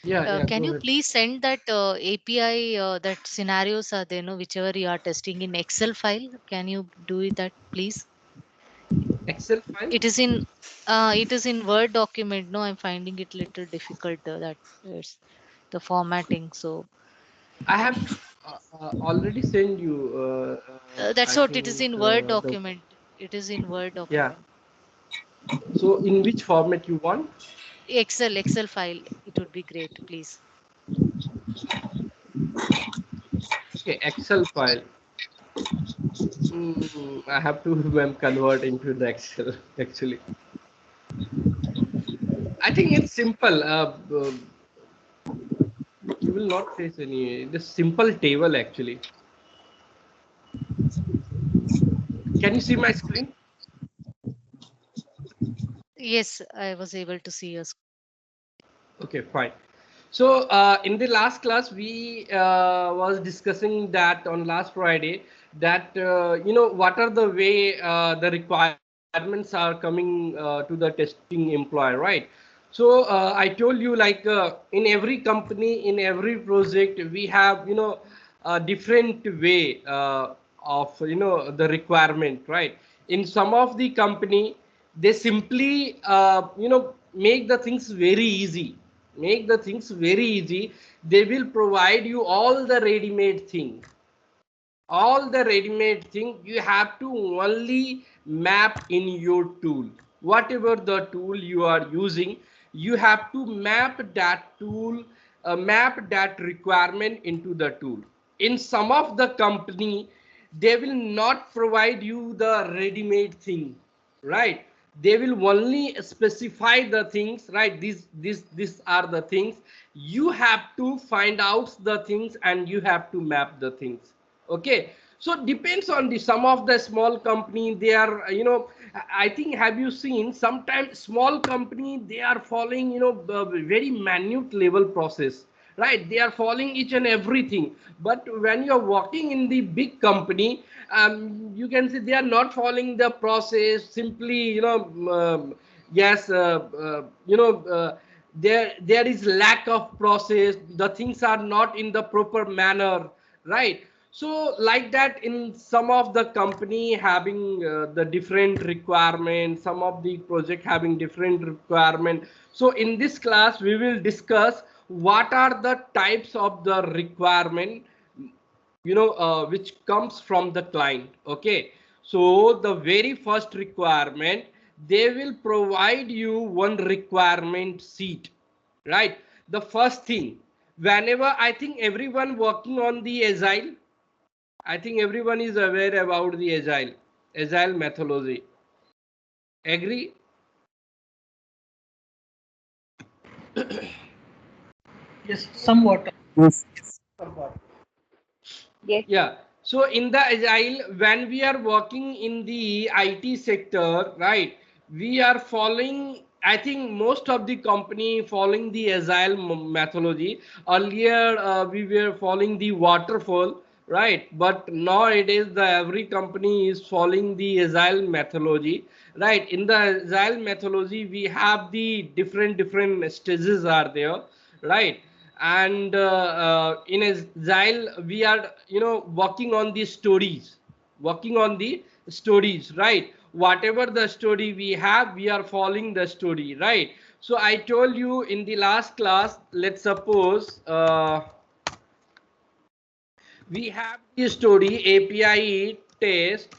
Yeah, Can go you ahead. please send that API that scenarios are there, no, whichever you are testing in Excel file? Can you do it that please? Excel file. It is in Word document. No, I'm finding it little difficult that it's the formatting. So I have already sent you. that's I what it is think in Word the document. It is in Word yeah. document. So in which format you want? Excel file. It would be great, please. Okay, Excel file. I have to convert into the Excel actually. I think it's simple. You will not face any. This simple table actually. Can you see my screen? Yes, I was able to see your. Okay, fine. So in the last class, we was discussing that on last Friday that what are the way the requirements are coming to the testing employee, right? So I told you like in every company, in every project, we have a different way of the requirement, right? In some of the company, they simply make the things very easy, make the things very easy. They will provide you all the ready-made thing, all the ready-made thing. You have to only map in your tool, whatever the tool you are using. You have to map that tool, map that requirement into the tool. In some of the company, they will not provide you the ready-made thing, right? They will only specify the things, right? These are the things. You have to find out the things and you have to map the things. Okay, so depends on the some of the small company. They are I think, have you seen sometimes small company, they are following very minute level process, right? They are following each and everything. But when you are working in the big company, you can see they are not following the process. Simply yes, there is lack of process. The things are not in the proper manner, right? So like that, in some of the company having the different requirement, some of the project having different requirement. So in this class we will discuss what are the types of the requirement which comes from the client. Okay, so the very first requirement, they will provide you one requirement sheet, right? The first thing, whenever, I think everyone working on the agile, I think everyone is aware about the agile methodology. Agree? Yes, somewhat. Yes. Somewhat. Yes, Yeah. So in the agile, when we are working in the IT sector, right, we are following, I think most of the company following the agile methodology. Earlier, we were following the waterfall, right? But nowadays, the every company is following the agile methodology, right? In the agile methodology, we have the different stages are there, right? And in agile we are working on the stories, working on the stories, right? Whatever the story we have, we are following the story, right? So I told you in the last class, let's suppose we have the story API test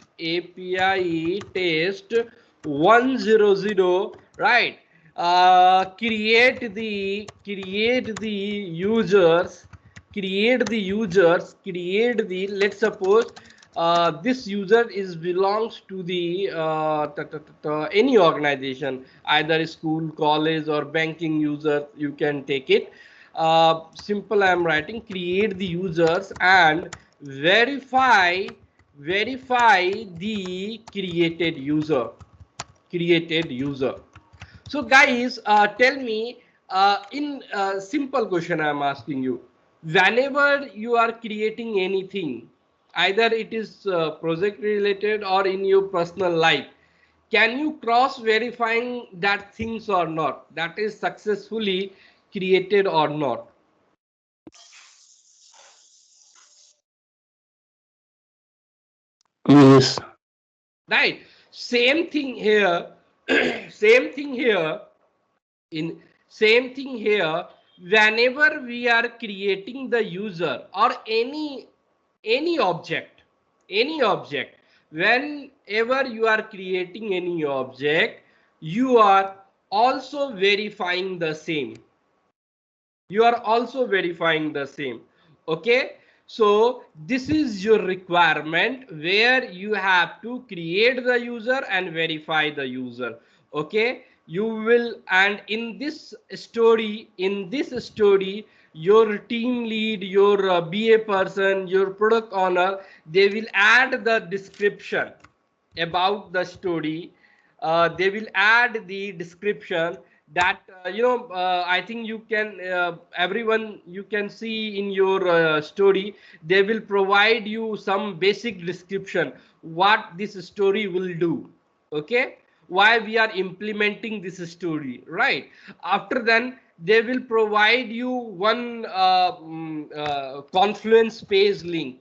100, right? Create the users, create the, let's suppose this user is belongs to the any organization, either school, college, or banking user. You can take it. Simple, I am writing create the users and verify the created user. So guys, tell me, in simple question I am asking you, whenever you are creating anything, either it is project related or in your personal life, can you cross verifying that things or not, that is successfully created or not? Yes. Right. Same thing here. Same thing here. In same thing here. Whenever we are creating the user or any object, whenever you are creating any object, you are also verifying the same. You are also verifying the same. Okay, so this is your requirement where you have to create the user and verify the user. Okay, you will, and in this story, your team lead, your BA person, your product owner, they will add the description about the story. They will add the description that I think you can everyone, you can see in your story, they will provide you some basic description what this story will do. Okay, why we are implementing this story, right? After then they will provide you one Confluence page link,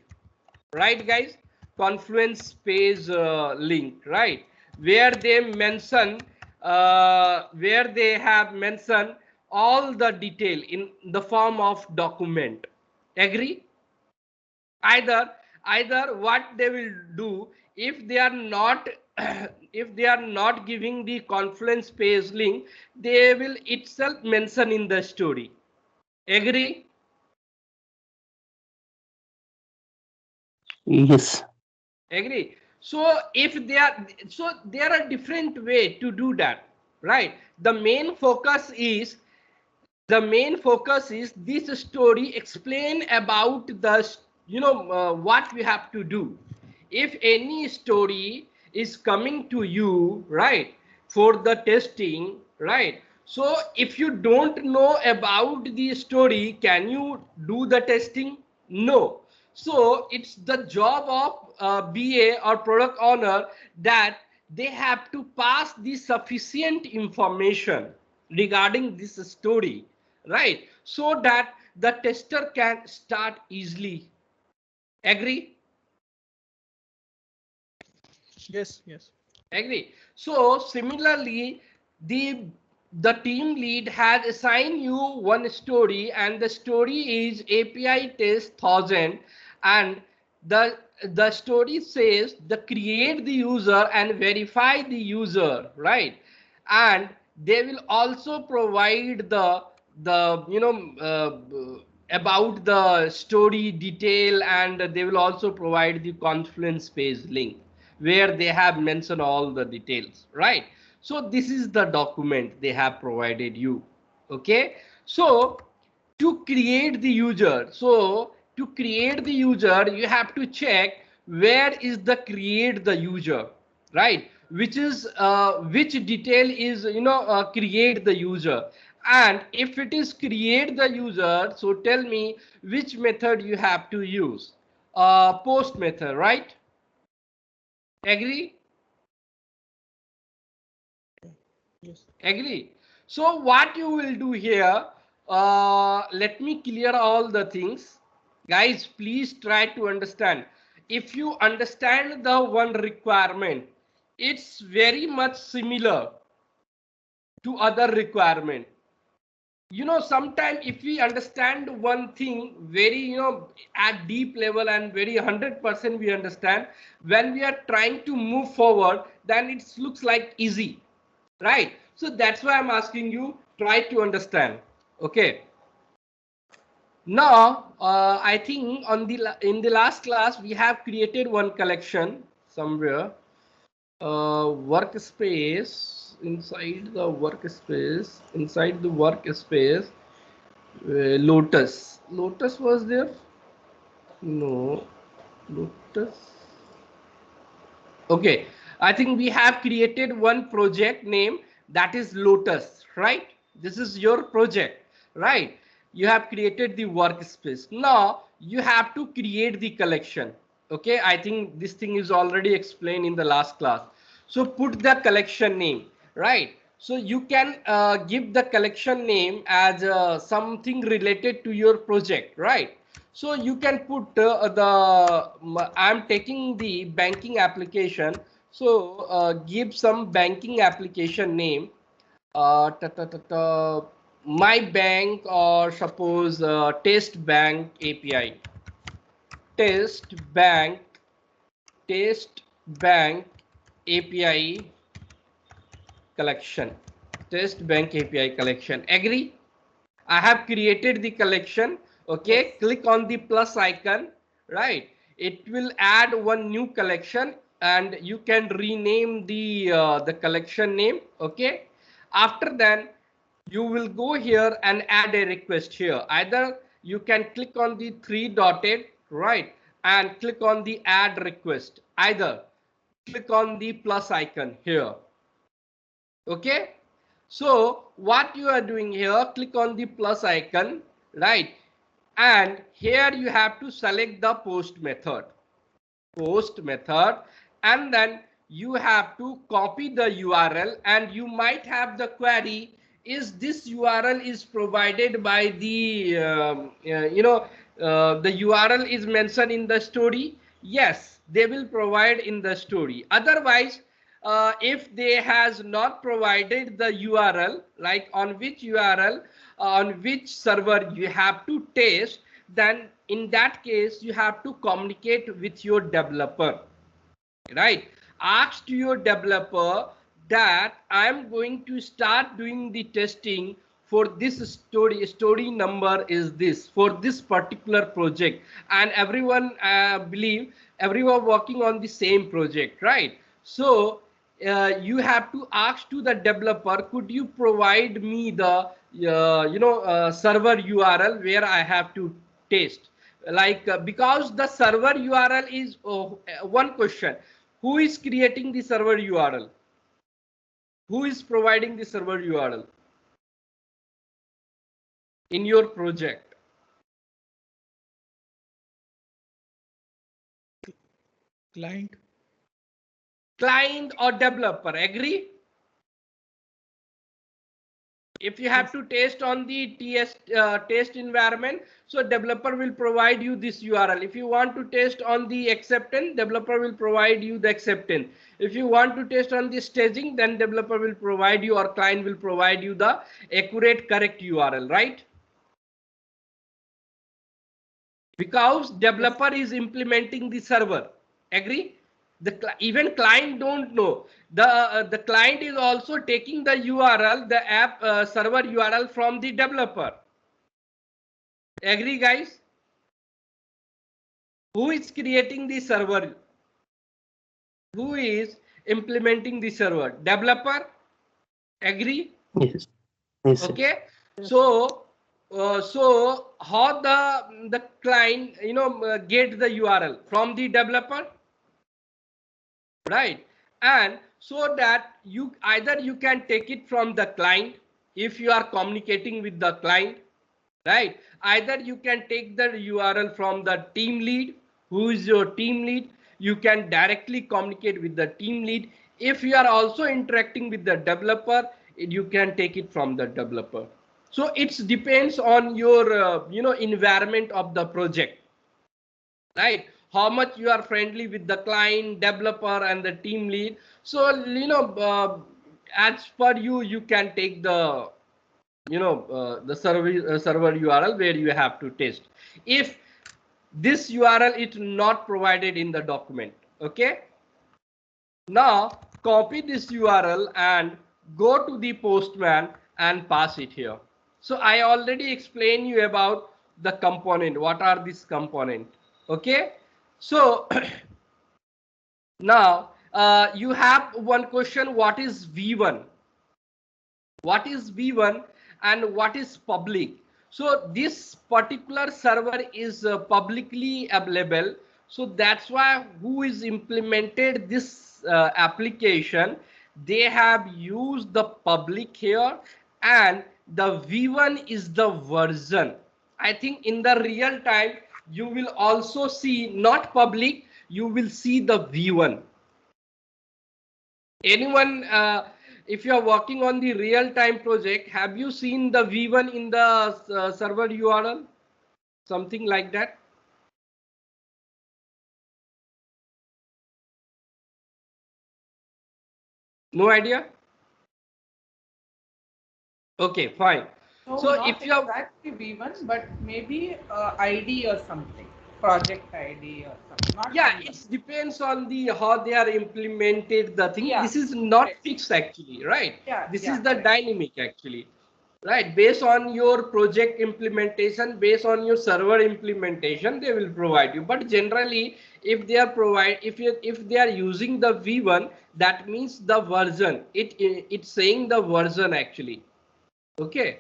right guys? Confluence page link, right? Where they mention, where they have mentioned all the detail in the form of document. Agree? Either what they will do, if they are not if they are not giving the Confluence page link, they will itself mention in the story. Agree? Yes. Agree. So if they are, so there are different way to do that, right? The main focus is this story explain about the what we have to do. If any story is coming to you, right, for the testing, right? So if you don't know about the story, can you do the testing? No. So it's the job of BA or product owner that they have to pass the sufficient information regarding this story, right? So that the tester can start easily. Agree? Yes, yes. Agree. So similarly, the team lead has assigned you one story, and the story is API test 1000, and the story says the create the user and verify the user, right? And they will also provide the about the story detail, and they will also provide the Confluence page link where they have mentioned all the details, right? So this is the document they have provided you. Okay, so to create the user, you have to check where is the create the user, right? Which detail is create the user. And if it is create the user, so tell me which method you have to use. Post method, right? Agree? Yes. Agree. So what you will do here, let me clear all the things. Guys, please try to understand. If you understand the one requirement, it's very much similar to other requirement. Sometimes if we understand one thing very, at deep level and very 100% we understand, when we are trying to move forward, then it looks like easy, right? So that's why I'm asking you, try to understand. Okay, now I think in the last class we have created one collection somewhere, workspace. Inside the workspace, Lotus was there. No, Lotus. Okay, I think we have created one project name, that is Lotus, right? This is your project, right? You have created the workspace. Now you have to create the collection. Okay, I think this thing is already explained in the last class. So put the collection name, right? So you can give the collection name as something related to your project, right? So you can put I'm taking the banking application. So give some banking application name, my bank, or suppose test bank API, test bank, test bank API collection, test bank API collection. Agree? I have created the collection. Okay, Yes. click on the plus icon, right? It will add one new collection and you can rename the collection name. Okay, after that you will go here and add a request here. Either you can click on the three dotted, right, and click on the add request. Either click on the plus icon here. Okay, so what you are doing here, click on the plus icon, right, and here you have to select the post method, and then you have to copy the URL, and you might have the query, is this URL is provided by the the URL is mentioned in the story. Yes, they will provide in the story. Otherwise, if they has not provided the URL, like on which URL, on which server you have to test, then in that case you have to communicate with your developer, right? Ask to your developer that I am going to start doing the testing for this story number is this for this particular project, and everyone believe everyone working on the same project, right? So you have to ask to the developer, could you provide me the server URL where I have to test, like because the server URL is one question, who is creating the server URL, who is providing the server URL in your project? Client. Client or developer? Agree? If you have to test on the test environment, so developer will provide you this URL. If you want to test on the acceptance, developer will provide you the acceptance. If you want to test on the staging, then developer will provide you, or client will provide you the accurate correct URL, right? Because developer is implementing the server. Agree? Even client don't know. The client is also taking the URL, the app server URL from the developer. Agree, guys? Who is creating the server? Who is implementing the server? Developer. Agree? Yes. Yes. Okay. So so how the client get the URL from the developer, right? And so that you either you can take it from the client if you are communicating with the client, right? Either you can take the URL from the team lead. Who is your team lead? You can directly communicate with the team lead. If you are also interacting with the developer, you can take it from the developer. So it depends on your environment of the project, right? How much you are friendly with the client, developer, and the team lead. So as per you, you can take the the server URL where you have to test. If this URL is not provided in the document, okay. Now copy this URL and go to the Postman and pass it here. So I already explained you about the component. What are these component? Okay. So now you have one question. What is V1? What is V1 and what is public? So this particular server is publicly available. So that's why who is implemented this application, they have used the public here, and the V1 is the version. I think in the real time you will also see not public, you will see the V1. Anyone if you are working on the real-time project, have you seen the V1 in the server URL? Something like that? No idea? Okay, fine. No, So not if you have, exactly V1, but maybe ID or something, project ID or something. Not yeah, V1. it depends on the how they are implemented the thing. Yeah, This is not correct. fixed actually, right? Yeah, This yeah, is the correct. dynamic actually, right? Based on your project implementation, based on your server implementation, they will provide you. But generally, if they are if they are using the V1, that means the version. It's saying the version actually. Okay.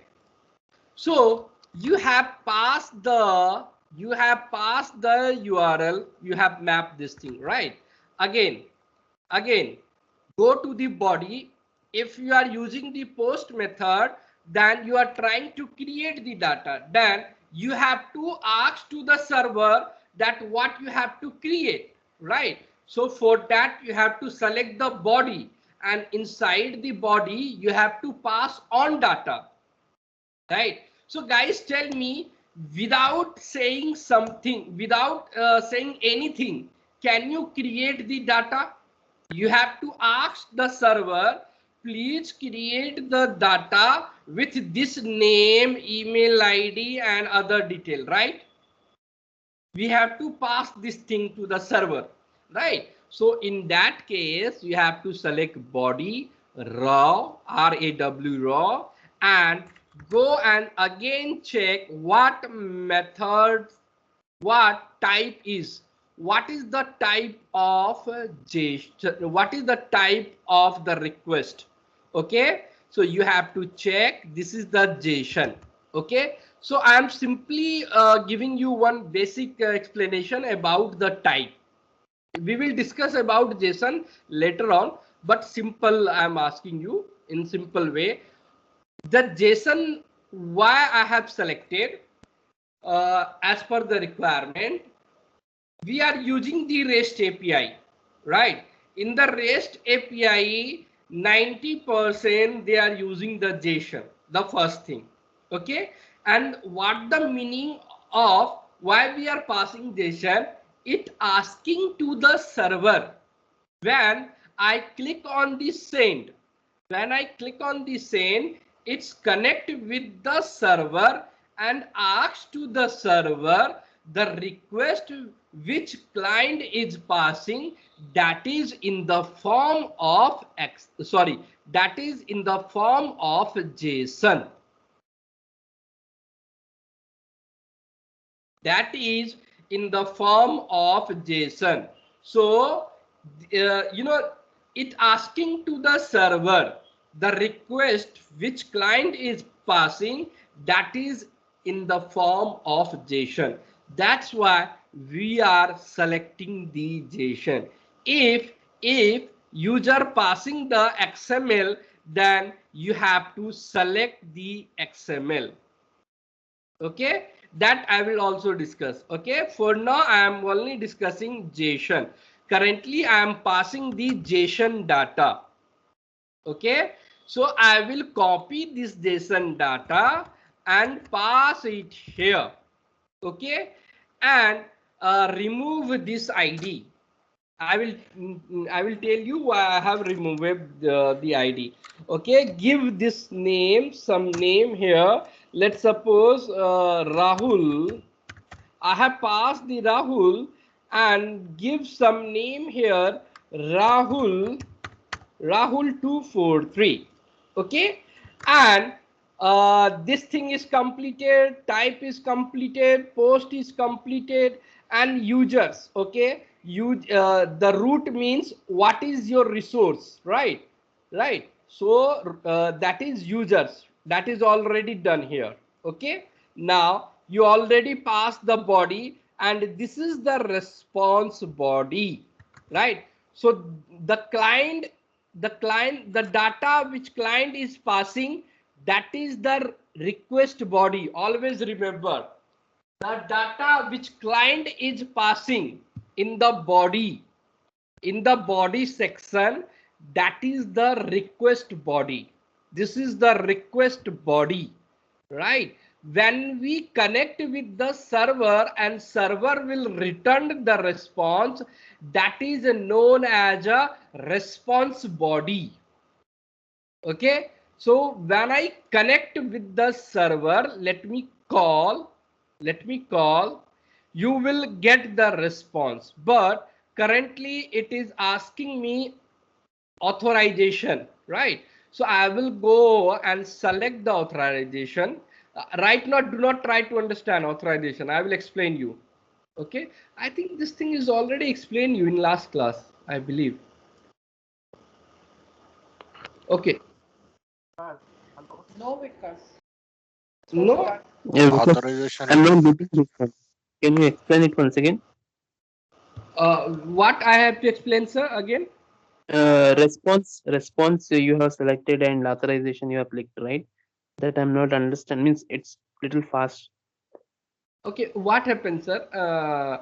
So you have passed the URL, you have mapped this thing, right? Again, go to the body. If you are using the post method, then you are trying to create the data. Then you have to ask to the server that what you have to create, right? So for that, you have to select the body, and inside the body, you have to pass on data. Right. So guys, tell me, without saying something, without saying anything, can you create the data? You have to ask the server, please create the data with this name, email ID and other detail, right? We have to pass this thing to the server, right? So in that case, you have to select body raw, raw, and go and again check what method, what type is, what is the type of JSON, what is the type of the request. Okay, so you have to check this is the JSON. Okay, so I am simply giving you one basic explanation about the type. We will discuss about JSON later on, but simple I am asking you in simple way. The JSON why I have selected as per the requirement, we are using the REST API, right? In the REST API, 90% they are using the JSON, the first thing. Okay, and what the meaning of why we are passing JSON? It asking to the server. When I click on the send, it's connect with the server and asks to the server the request which client is passing, that is in the form of that is in the form of JSON. That is in the form of JSON. So it asking to the server the request which client is passing, that is in the form of JSON. That's why we are selecting the JSON. If user passing the XML, then you have to select the XML. Okay, that I will also discuss. Okay, for now I am only discussing JSON. Currently I am passing the JSON data. Okay, so I will copy this JSON data and pass it here. Okay, and remove this ID. I will tell you why I have removed the ID. Okay, give this name some name here. Let's suppose Rahul. I have passed the Rahul and give some name here, Rahul 243. Okay, and this thing is completed, type is completed, post is completed, and users. Okay, the root means what is your resource, right? So that is users, that is already done here. Okay, now you already passed the body and this is the response body, right? So the data which client is passing, that is the request body. Always remember, the data which client is passing in the body section, that is the request body. This is the request body, right? When we connect with the server and server will return the response, that is known as a response body. Okay, so when I connect with the server, let me call, you will get the response, but currently it is asking me authorization, right? So I will go and select the authorization. Right now, do not try to understand authorization. I will explain you. Okay, I think this thing is already explained you in last class, I believe. Okay. No, Vikas. No. Yeah, because Authorization. I'm not getting this one. Can you explain it once again? What I have to explain, sir, again? Response you have selected and authorization you have clicked, right? That I'm not understand means it's little fast. Okay, what happens, sir?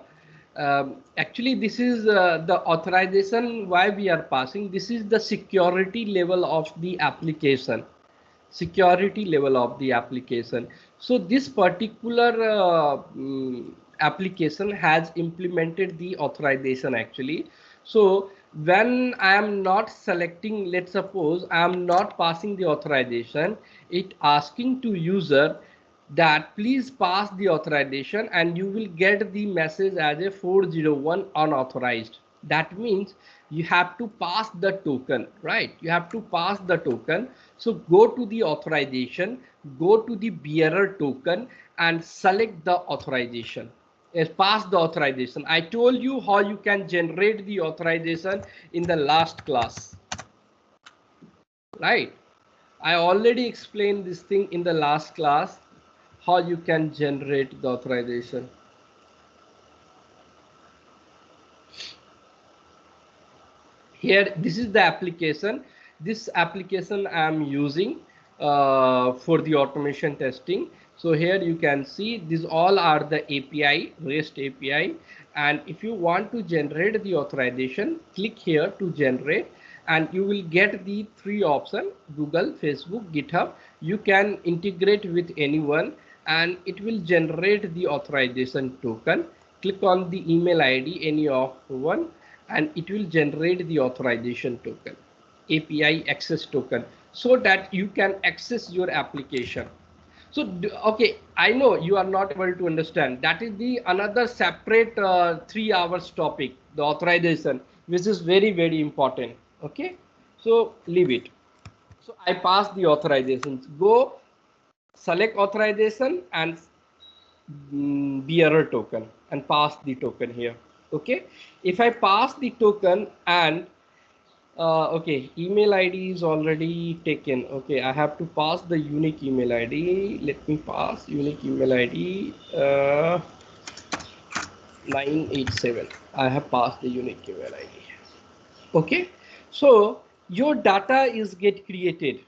Actually, this is the authorization why we are passing. This is the security level of the application. Security level of the application. So this particular application has implemented the authorization actually. So when I am not selecting, let's suppose I am not passing the authorization, it asking to user that please pass the authorization and you will get the message as a 401 unauthorized. That means you have to pass the token, right? You have to pass the token. So go to the authorization, go to the bearer token and select the authorization. Pass the authorization. I told you how you can generate the authorization in the last class, right? I already explained this thing in the last class, how you can generate the authorization. Here, this is the application. This application I am using for the automation testing. So here you can see these all are the API, REST API. And if you want to generate the authorization, click here to generate and you will get the three options: Google, Facebook, GitHub. You can integrate with anyone and it will generate the authorization token. Click on the email ID, any of one, and it will generate the authorization token, API access token, so that you can access your application. So, okay, I know you are not able to understand. That is the another separate 3 hours topic, the authorization, which is very, very important. Okay, so leave it. So I pass the authorizations. Go select authorization and bearer token and pass the token here. Okay, if I pass the token and okay, email ID is already taken. Okay, I have to pass the unique email ID. Let me pass unique email ID 987. I have passed the unique email ID. Okay, so your data is get created.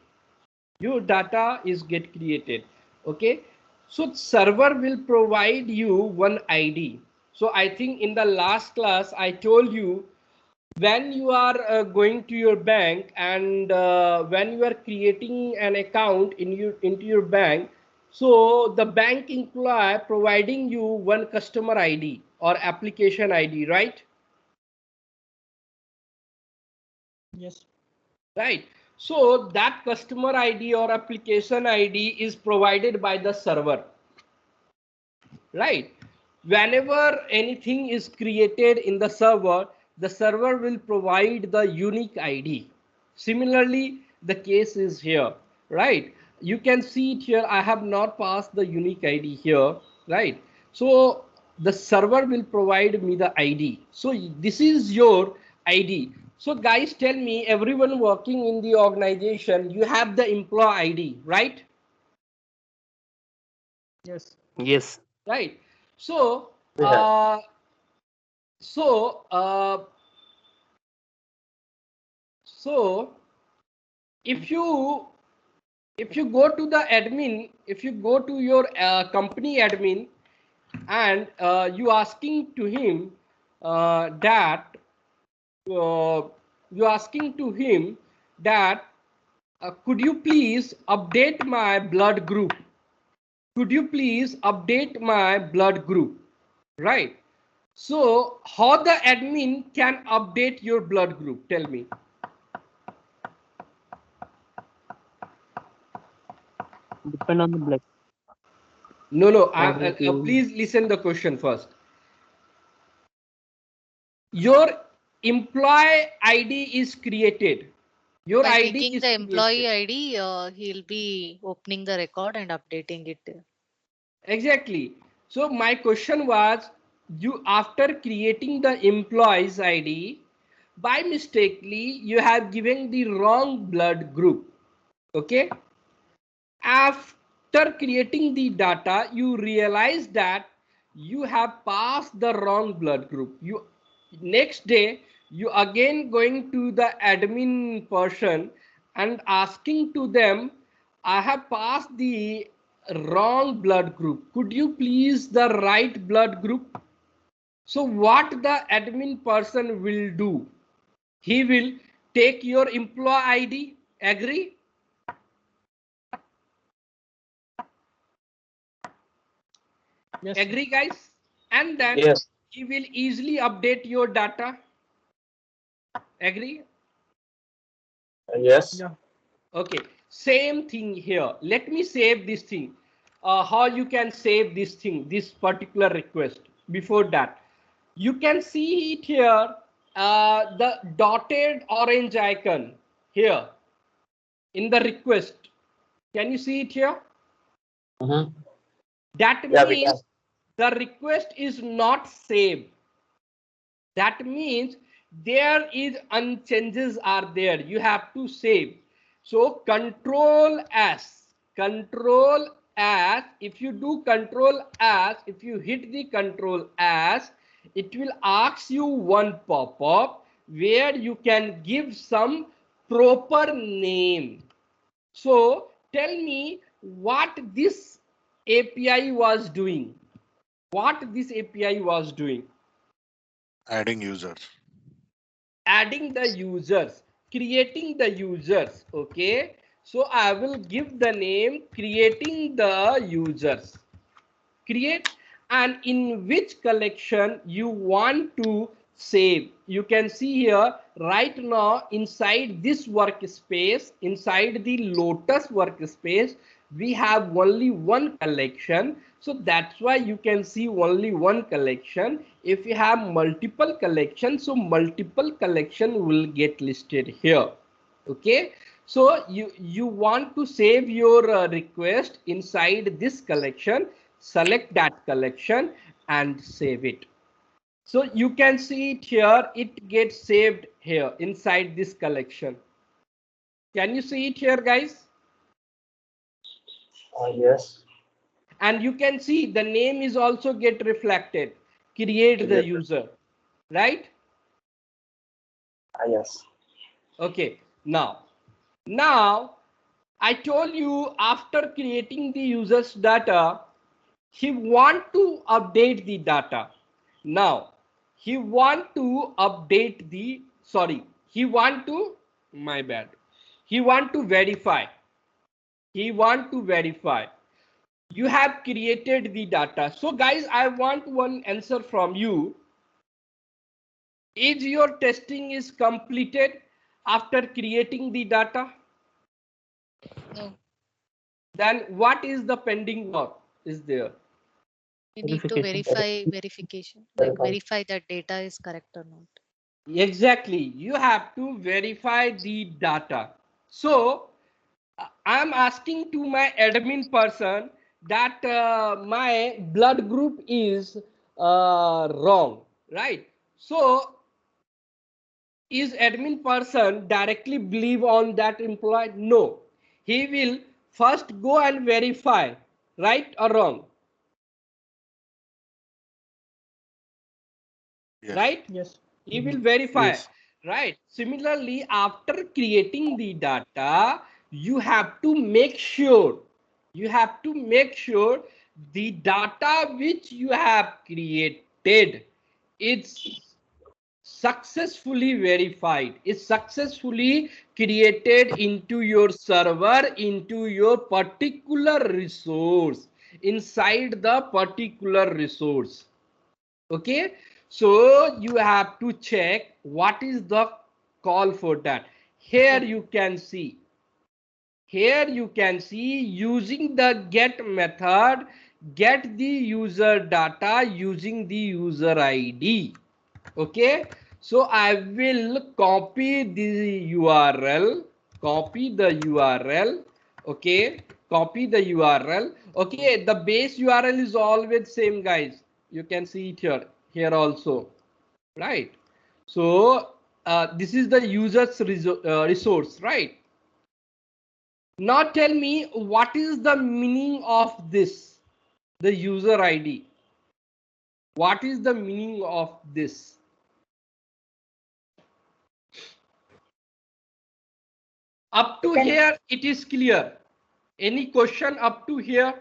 Your data is get created. Okay, so server will provide you one ID. So I think in the last class I told you, when you are going to your bank and when you are creating an account into your bank, so the bank employee providing you one customer ID or application ID, right? Yes. Right. So that customer ID or application ID is provided by the server, right? Whenever anything is created in the server will provide the unique ID. Similarly, the case is here, right? You can see it here. I have not passed the unique ID here, right? So the server will provide me the ID. So this is your ID. So guys, tell me, everyone working in the organization, you have the employee ID, right? Yes. Yes. Right. So Yeah. so so if you go to the admin, if you go to your company admin and you asking to him that you're asking to him that could you please update my blood group? Could you please update my blood group? Right. So how the admin can update your blood group? Tell me. Depend on the blood. No. Okay. Please listen the question first. Your employee ID is created. Your By ID taking is the employee created. ID, he'll be opening the record and updating it. Exactly. So my question was, you after creating the employee's ID, by mistakenly you have given the wrong blood group. Okay. After creating the data, you realize that you have passed the wrong blood group. You next day you again going to the admin person and asking to them, I have passed the wrong blood group. Could you please the right blood group? So what the admin person will do? He will take your employee ID. Agree? Yes. Agree, guys? And then Yes. he will easily update your data. Agree? Yes. Yeah. Okay. Same thing here. Let me save this thing. How you can save this thing, this particular request. Before that, you can see it here. The dotted orange icon here in the request. Can you see it here? That Yeah, we means the request is not saved. That means there is unchanges are there. You have to save. So control S. If you do control S, if you hit the control S, it will ask you one pop-up where you can give some proper name. So tell me what this API was doing. What this API was doing. Adding users. Adding the users, creating the users. Okay, so I will give the name creating the users. Create, and in which collection you want to save. You can see here right now inside this workspace, inside the Lotus workspace, we have only one collection. So that's why you can see only one collection. If you have multiple collections, so multiple collection will get listed here. Okay, so you want to save your request inside this collection. Select that collection and save it. So you can see it here, it gets saved here inside this collection. Can you see it here, guys? Yes. And you can see the name is also get reflected. Create the user, right? Yes. Okay, now I told you after creating the user's data, he want to update the data. Now he want to update the, sorry, he want to, my bad, he want to verify. He want to verify. You have created the data. So guys, I want one answer from you. Is your testing is completed after creating the data? No, Then what is the pending work is there? we need to verification, like verify that data is correct or not. Exactly, you have to verify the data. So I'm asking to my admin person that my blood group is wrong, right? So is admin person directly believe on that employee? No, he will first go and verify, right or wrong? Yes. Right? Yes. He will verify. Yes. Right. Similarly, after creating the data, you have to make sure the data which you have created, it's successfully verified. It's successfully created into your server, into your particular resource, inside the particular resource. Okay, so you have to check what is the call for that. Here you can see, using the get method, get the user data using the user ID. Okay, so I will copy the URL, okay, copy the URL. Okay, the base URL is always same, guys. You can see it here also, right? So this is the user's resource, right? Now tell me, what is the meaning of this, the user ID? What is the meaning of this? Up to here, it is clear. Any question up to here?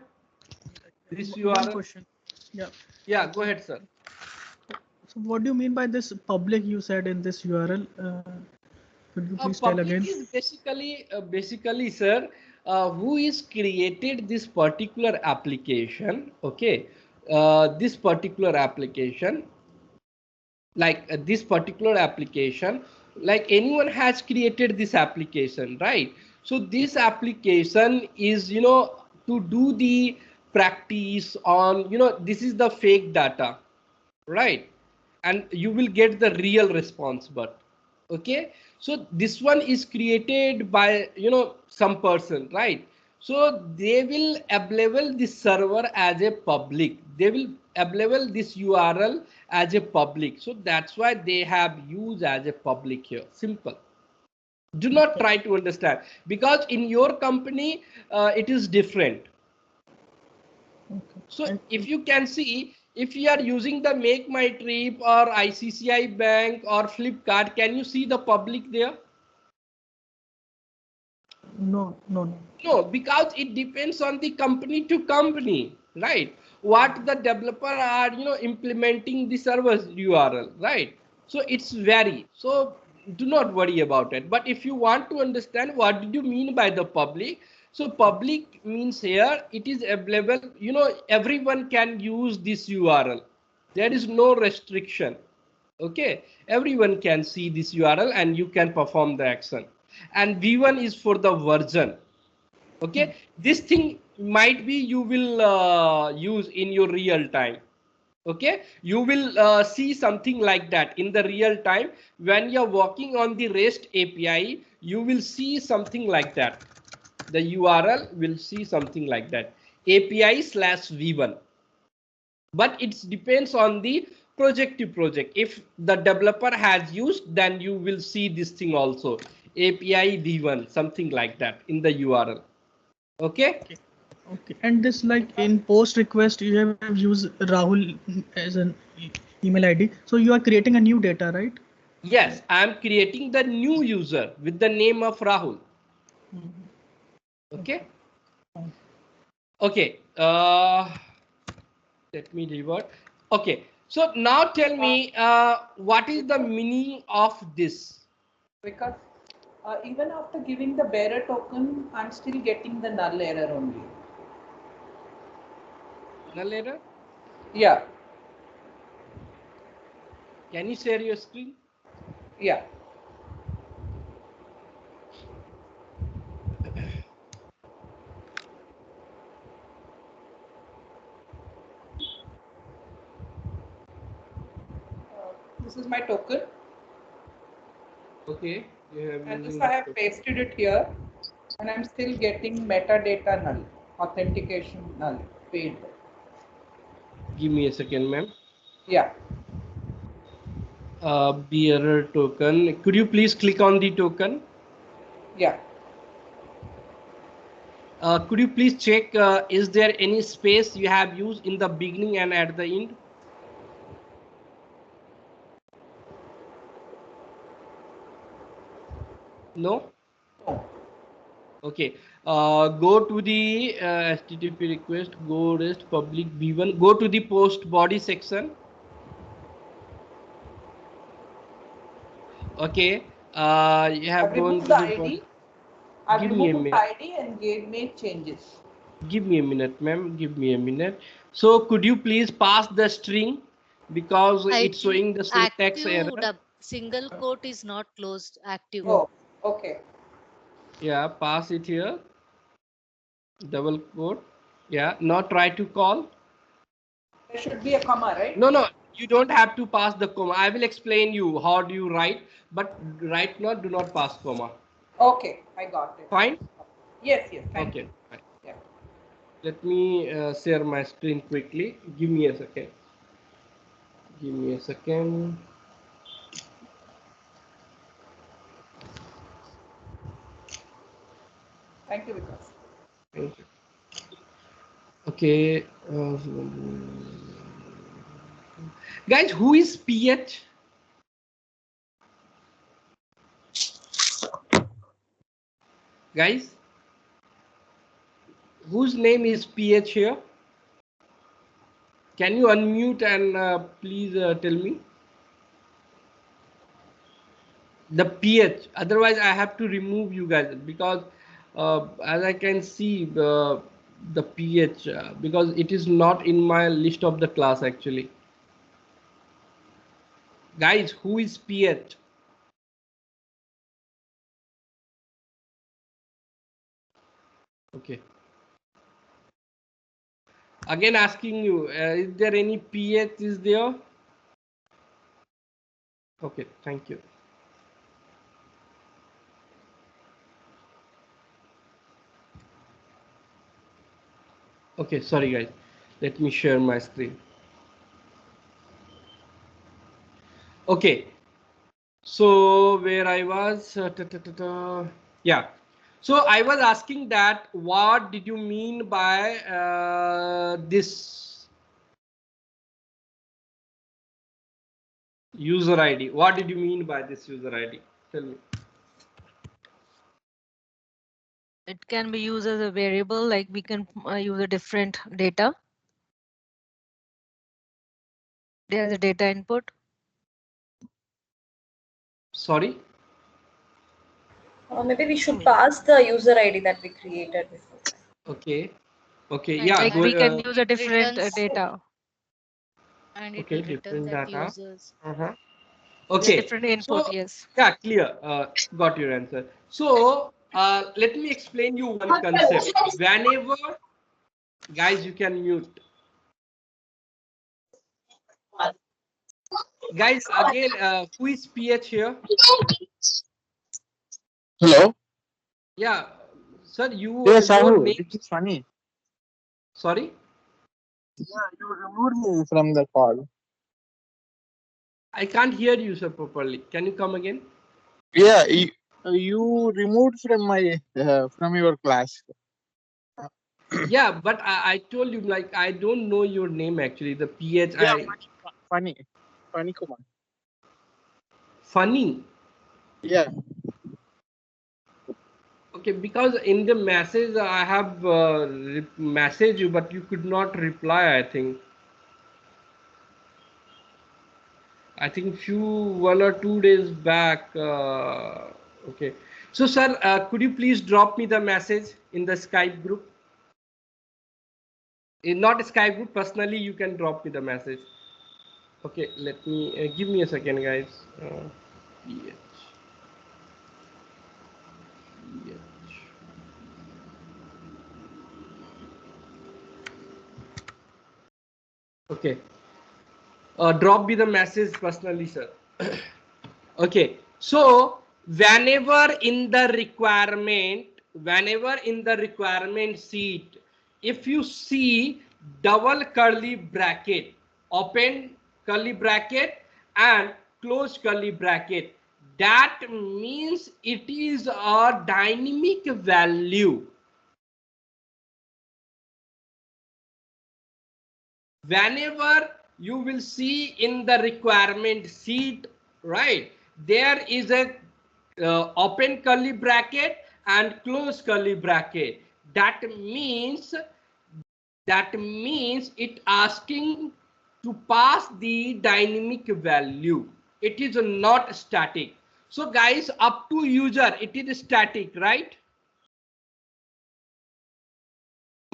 This One URL? question. Yeah. Yeah, go ahead, sir. So what do you mean by this public you said in this URL? Could you please tell Public again? is basically, sir, who is created this particular application? Okay, this particular application, like this particular application, like anyone has created this application, right? So this application is, to do the practice on, this is the fake data, right? And you will get the real response. But okay, so this one is created by, some person, right? So they will available this server as a public, they will available this URL as a public, so that's why they have used as a public here. Simple. Do not try to understand, because in your company it is different. Okay. So if you can see, if you are using the Make My Trip or ICICI Bank or Flipkart, can you see the public there? No. No, because it depends on the company to company, right? What the developer are, implementing the server's URL, right? So it's vary. So do not worry about it. But if you want to understand what did you mean by the public, so public means here it is available, everyone can use this URL. There is no restriction. Okay, everyone can see this URL and you can perform the action. And V1 is for the version. Okay, this thing might be you will use in your real time. Okay, you will see something like that in the real time. When you're working on the REST API, you will see something like that. The URL will see something like that, API/V1. But it depends on the project to project. If the developer has used, then you will see this thing also, API V1, something like that in the URL. Okay. Okay. And this, like in post request, you have used Rahul as an email ID. So you are creating a new data, right? Yes, I am creating the new user with the name of Rahul. Okay. Okay. Let me revert. Okay. So now tell me, what is the meaning of this? Because even after giving the bearer token, I'm still getting the null error only. Null error? Yeah. Can you share your screen? Yeah. This is my token. Okay. You have And this using I have pasted it here, and I'm still getting metadata null, authentication null, failed. Give me a second, ma'am. Yeah. Bearer token. Could you please click on the token? Yeah. Could you please check, is there any space you have used in the beginning and at the end? No? No. Okay. Go to the HTTP request, go REST public V1, go to the post body section. Okay. You have I've gone removed to the the. ID. I've Give me a removed the minute. ID and made changes. Give me a minute, ma'am. Give me a minute. So could you please pass the string because I it's think showing the syntax error. active the single quote is not closed. Active. Oh, okay. Yeah, pass it here. Double quote. Yeah. Now try to call. There should be a comma, right? No. You don't have to pass the comma. I will explain you how do you write, but right now do not pass comma. Okay, I got it. Fine. Yes, thank Okay. you. Fine. Yeah. Let me share my screen quickly. Give me a second. Give me a second. Thank you, Vikas. Thank you. Okay. Guys, who is PH? Guys, whose name is PH here? Can you unmute and please tell me? The PH. Otherwise, I have to remove you guys because as I can see the PH because it is not in my list of the class actually. Guys, who is PH? Okay. Again asking you, is there any PH is there? Okay, thank you. Okay, sorry guys. Let me share my screen. Okay. So where I was, yeah. So I was asking that what did you mean by this user ID? What did you mean by this user ID? Tell me. It can be used as a variable, like we can use a different data. There's a data input. Sorry. Maybe we should pass the user ID that we created before. Okay. Okay. And Yeah. Like Go, we can it use a different returns- data. And it okay. will return Different that data. users. Okay. Different input, So, yes. yeah, clear. Got your answer. So let me explain you one concept. Whenever, guys, you can mute. Guys, again, who is PH here? Hello. Yeah, sir, you Yes, your Rahul. name. This is funny. Sorry, Yeah, you removed me from the call. I can't hear you, sir, properly. Can you come again? Yeah, you removed from your class. Yeah, but I told you like I don't know your name actually. The PH. Yeah, funny Kumar. Funny. Yeah. Okay, because in the message I have messaged you, but you could not reply. I think few 1 or 2 days back. Okay. So, sir, could you please drop me the message in the Skype group? In not Skype group, personally, you can drop me the message. Okay, let me give me a second, guys. PH. Okay. Drop me the message personally, sir. Okay, so whenever in the requirement sheet, if you see double curly bracket, open curly bracket and close curly bracket, that means it is a dynamic value. Whenever you will see in the requirement sheet, right, there is a open curly bracket and close curly bracket. That means it asking to pass the dynamic value. It is not static. So guys, up to user, it is static, right?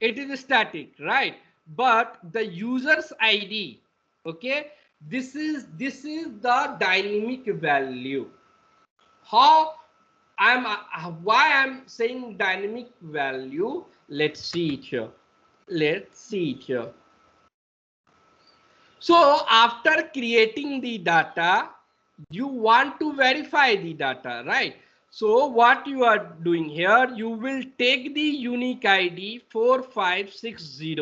It is static, right? But the user's ID, okay, this is the dynamic value. How why I'm saying dynamic value? Let's see it here. Let's see it here. So after creating the data, you want to verify the data, right? So what you are doing here, you will take the unique ID 4560,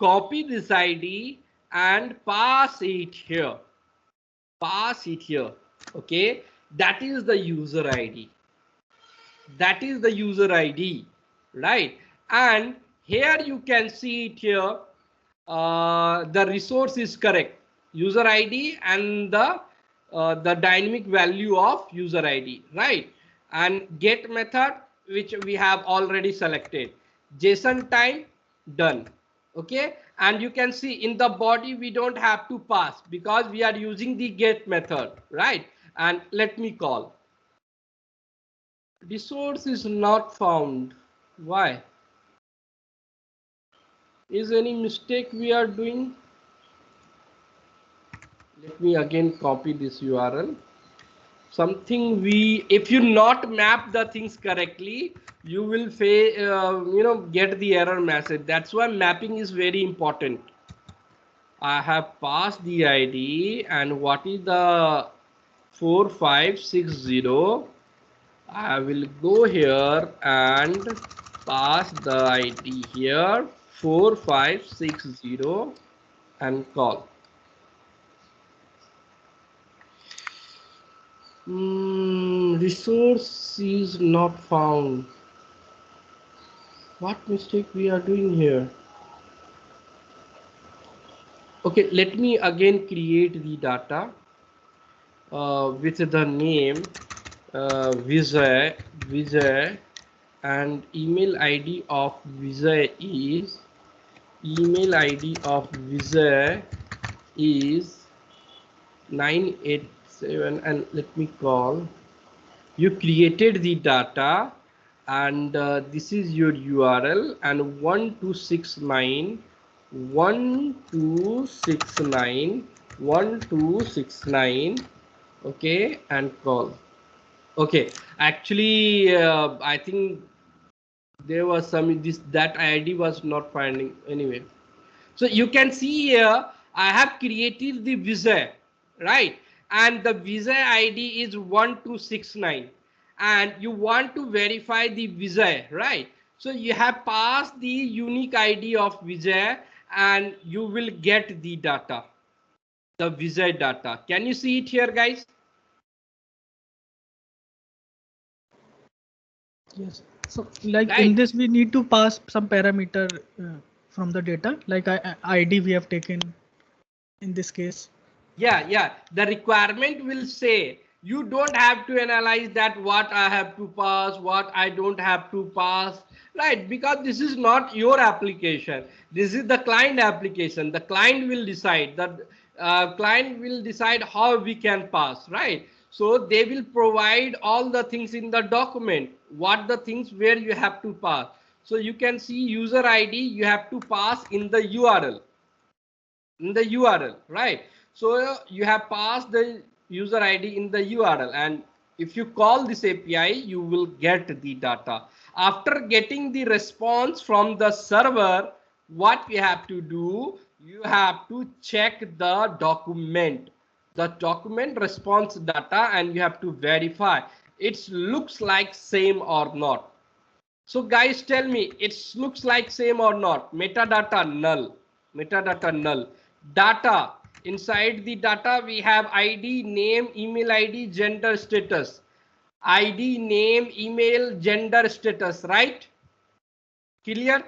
copy this ID and pass it here. Pass it here. Okay, that is the user ID. That is the user ID, right? And here you can see it here. The resource is correct, user ID and the dynamic value of user ID, right? And get method, which we have already selected. JSON time, done. Okay, and you can see in the body we don't have to pass because we are using the get method, right? And let me call. Resource is not found. Why? Is any mistake we are doing? Let me again copy this URL. Something if you not map the things correctly, you will get the error message. That's why mapping is very important. I have passed the ID and what is the 4560. I will go here and pass the ID here 4560 and call. Resource is not found. What mistake we are doing here? Okay, let me again create the data with the name Vijay, and email ID of Vijay is 987, and let me call. You created the data and this is your URL, and 1269, okay, and call. Okay, actually I think there was that ID was not finding anyway. So you can see here I have created the Vijay, right? And the Vijay ID is 1269 and you want to verify the Vijay, right? So you have passed the unique ID of Vijay and you will get the data, the Vijay data. Can you see it here, guys? Yes. So like Right. in this, we need to pass some parameter from the data, like ID we have taken in this case. Yeah. The requirement will say you don't have to analyze that what I have to pass, what I don't have to pass, right? Because this is not your application. This is the client application. The client will decide that client will decide how we can pass, right? So they will provide all the things in the document, what the things where you have to pass. So you can see user ID, you have to pass in the URL. In the URL, right? So you have passed the user ID in the URL, and if you call this API, you will get the data. After getting the response from the server, what you have to do, you have to check the document response data, and you have to verify it looks like same or not. So guys, tell me, it looks like same or not? Metadata null. Metadata null. Data. Inside the data, we have ID, name, email ID, gender, status. ID, name, email, gender, status, right? Clear?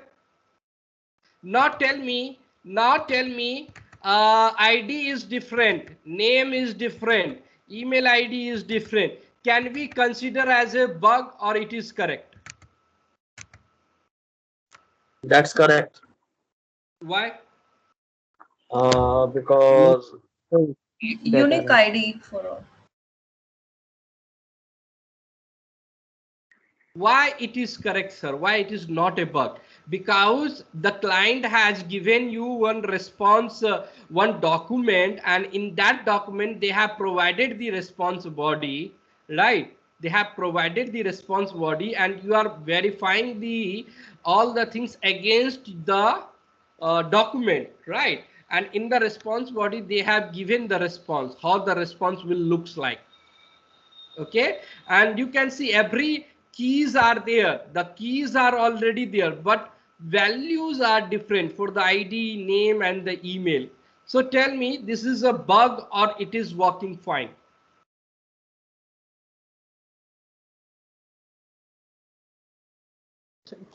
Now tell me, ID is different, name is different, email ID is different. Can we consider as a bug or it is correct? That's correct. Why? Because Unique ID for all. Why it is correct, sir? Why it is not a bug? Because the client has given you one response, one document, and in that document they have provided the response body, right? They have provided the response body, and you are verifying the all the things against the document, right? And in the response body they have given the response, how the response will looks like. Okay, and you can see every keys are there, the keys are already there, but values are different for the ID, name, and the email. So tell me, this is a bug or it is working fine?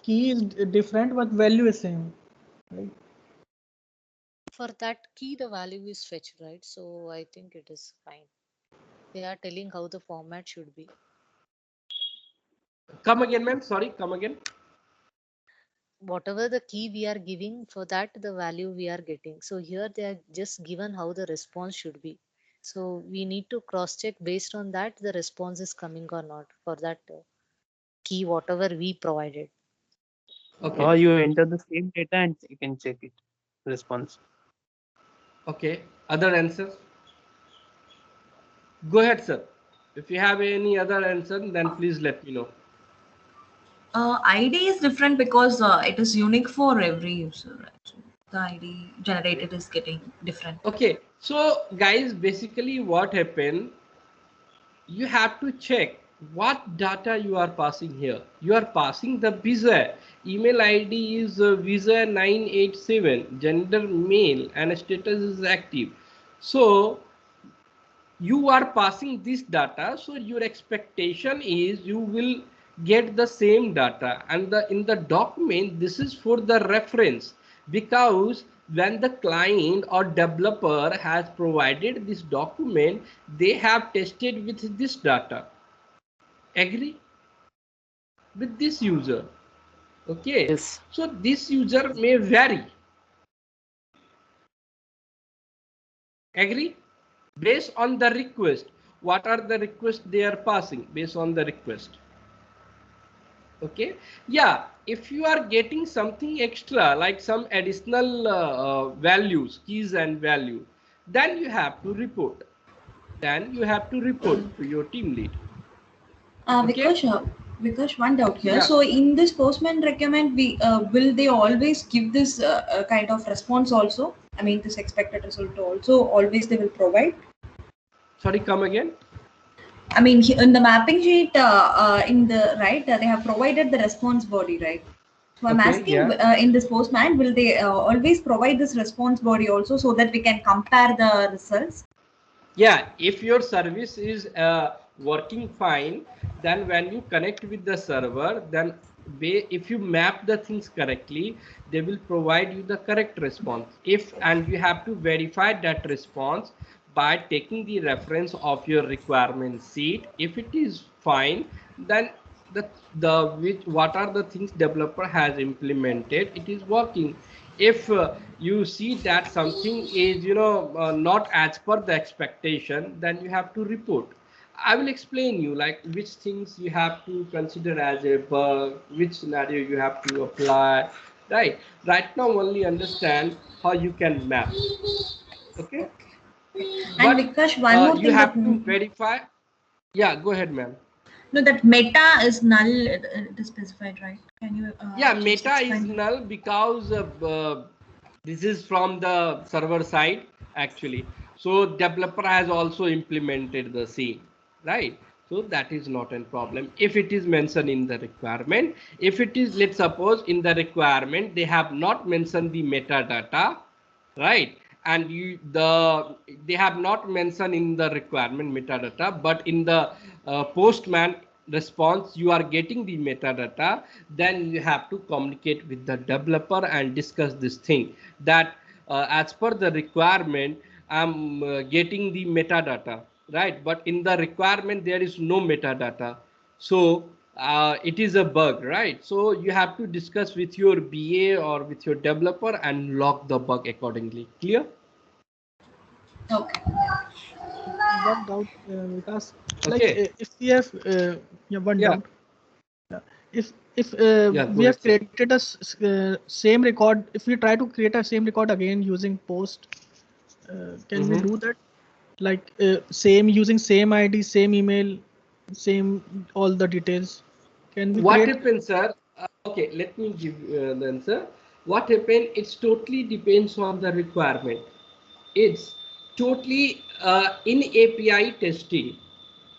Key is different, but value is same. Right? For that key, the value is fetched, right? So I think it is fine. They are telling how the format should be. Come again, ma'am. Sorry, come again. Whatever the key we are giving, for that the value we are getting. So here they are just given how the response should be. So we need to cross check based on that the response is coming or not for that key whatever we provided. Okay. Or you enter the same data and you can check it. Response. Okay. Other answers? Go ahead, sir. If you have any other answer, then please let me know. ID is different because it is unique for every user. Right? So the ID generated is getting different. Okay. So guys, basically what happened, you have to check what data you are passing here. You are passing the visa. Email ID is visa 987, gender male, and status is active. So you are passing this data, so your expectation is you will get the same data, and in the document this is for the reference, because when the client or developer has provided this document, they have tested with this data. Agree with this user? Okay. Yes. So this user may vary. Agree? Based on the request. What are the requests they are passing based on the request? Okay. Yeah. If you are getting something extra, like some additional values, keys and value, then you have to report. Then you have to report to your team lead. Okay. Because one doubt here. Yeah. So in this Postman requirement, we will they always give this kind of response also? I mean, this expected result also always they will provide. Sorry, come again. I mean, in the mapping sheet, in the right, they have provided the response body, right? So I'm Okay, asking, yeah. in this Postman, will they always provide this response body also so that we can compare the results? Yeah, if your service is working fine, then when you connect with the server, then if you map the things correctly, they will provide you the correct response. And you have to verify that response by taking the reference of your requirement sheet. If it is fine, then what are the things developer has implemented, it is working. If you see that something is not as per the expectation, then you have to report. I will explain you like which things you have to consider as a bug, which scenario you have to apply. Right now only understand how you can map. Okay. And But Vikash, one more you thing that have to verify. Yeah, go ahead, ma'am. no, that meta is null. It is specified, right? Can you? Yeah, Just meta is explain? null because this is from the server side actually. So developer has also implemented the same, right? So that is not a problem if it is mentioned in the requirement. If it is, let's suppose in the requirement they have not mentioned the metadata, right? And they have not mentioned in the requirement metadata, but in the Postman response you are getting the metadata, then you have to communicate with the developer and discuss this thing that as per the requirement I'm getting the metadata, right? But in the requirement there is no metadata. So it is a bug, right? So you have to discuss with your BA or with your developer and log the bug accordingly. Clear? Okay. one doubt, Vikas. Like Okay. if we have yeah, one Yeah. doubt. Yeah. If Yeah. Go we ahead, have sir. created a same record, if we try to create a same record again using post, can we Mm-hmm. do that? Like same using same ID, same email, same all the details. Can we What create? happens, sir? Okay, let me give the answer. What happens? It's totally depends on the requirement. It's totally in API testing.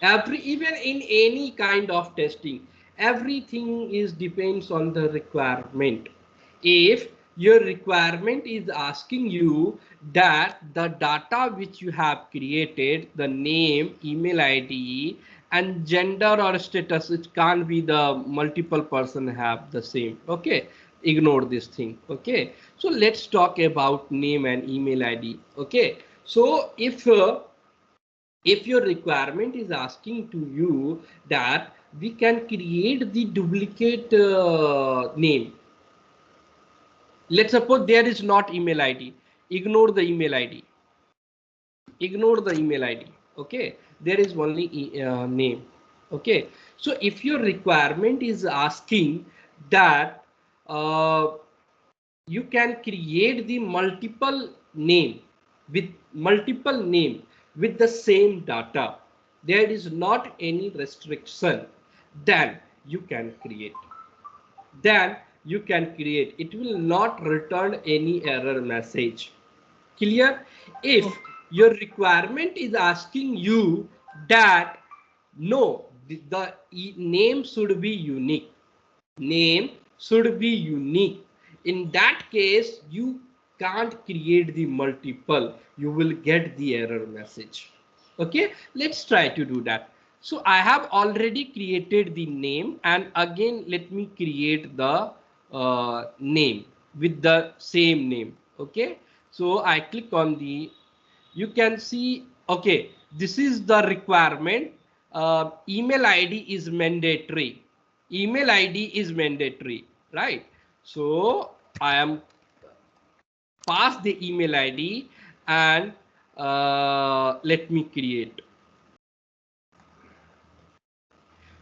Even in any kind of testing, everything is depends on the requirement. If your requirement is asking you that the data which you have created, the name, email ID, and gender or status, it can't be the multiple person have the same. Okay, ignore this thing. Okay, so let's talk about name and email ID. Okay, so if your requirement is asking to you that we can create the duplicate name, let's suppose there is not email id, ignore the email id, ignore the email id. Okay, there is only name. Okay, so if your requirement is asking that uh, you can create the multiple name with the same data, there is not any restriction, then you can create, then you can create, it will not return any error message. Clear? If Okay. your requirement is asking you that no, the name should be unique, name should be unique, in that case you can't create the multiple, you will get the error message. Okay, let's try to do that. So I have already created the name, and again let me create the name with the same name. Okay, so I click on the, you can see, okay, this is the requirement. Email id is mandatory, email id is mandatory, right? So I am pass the email id, and let me create,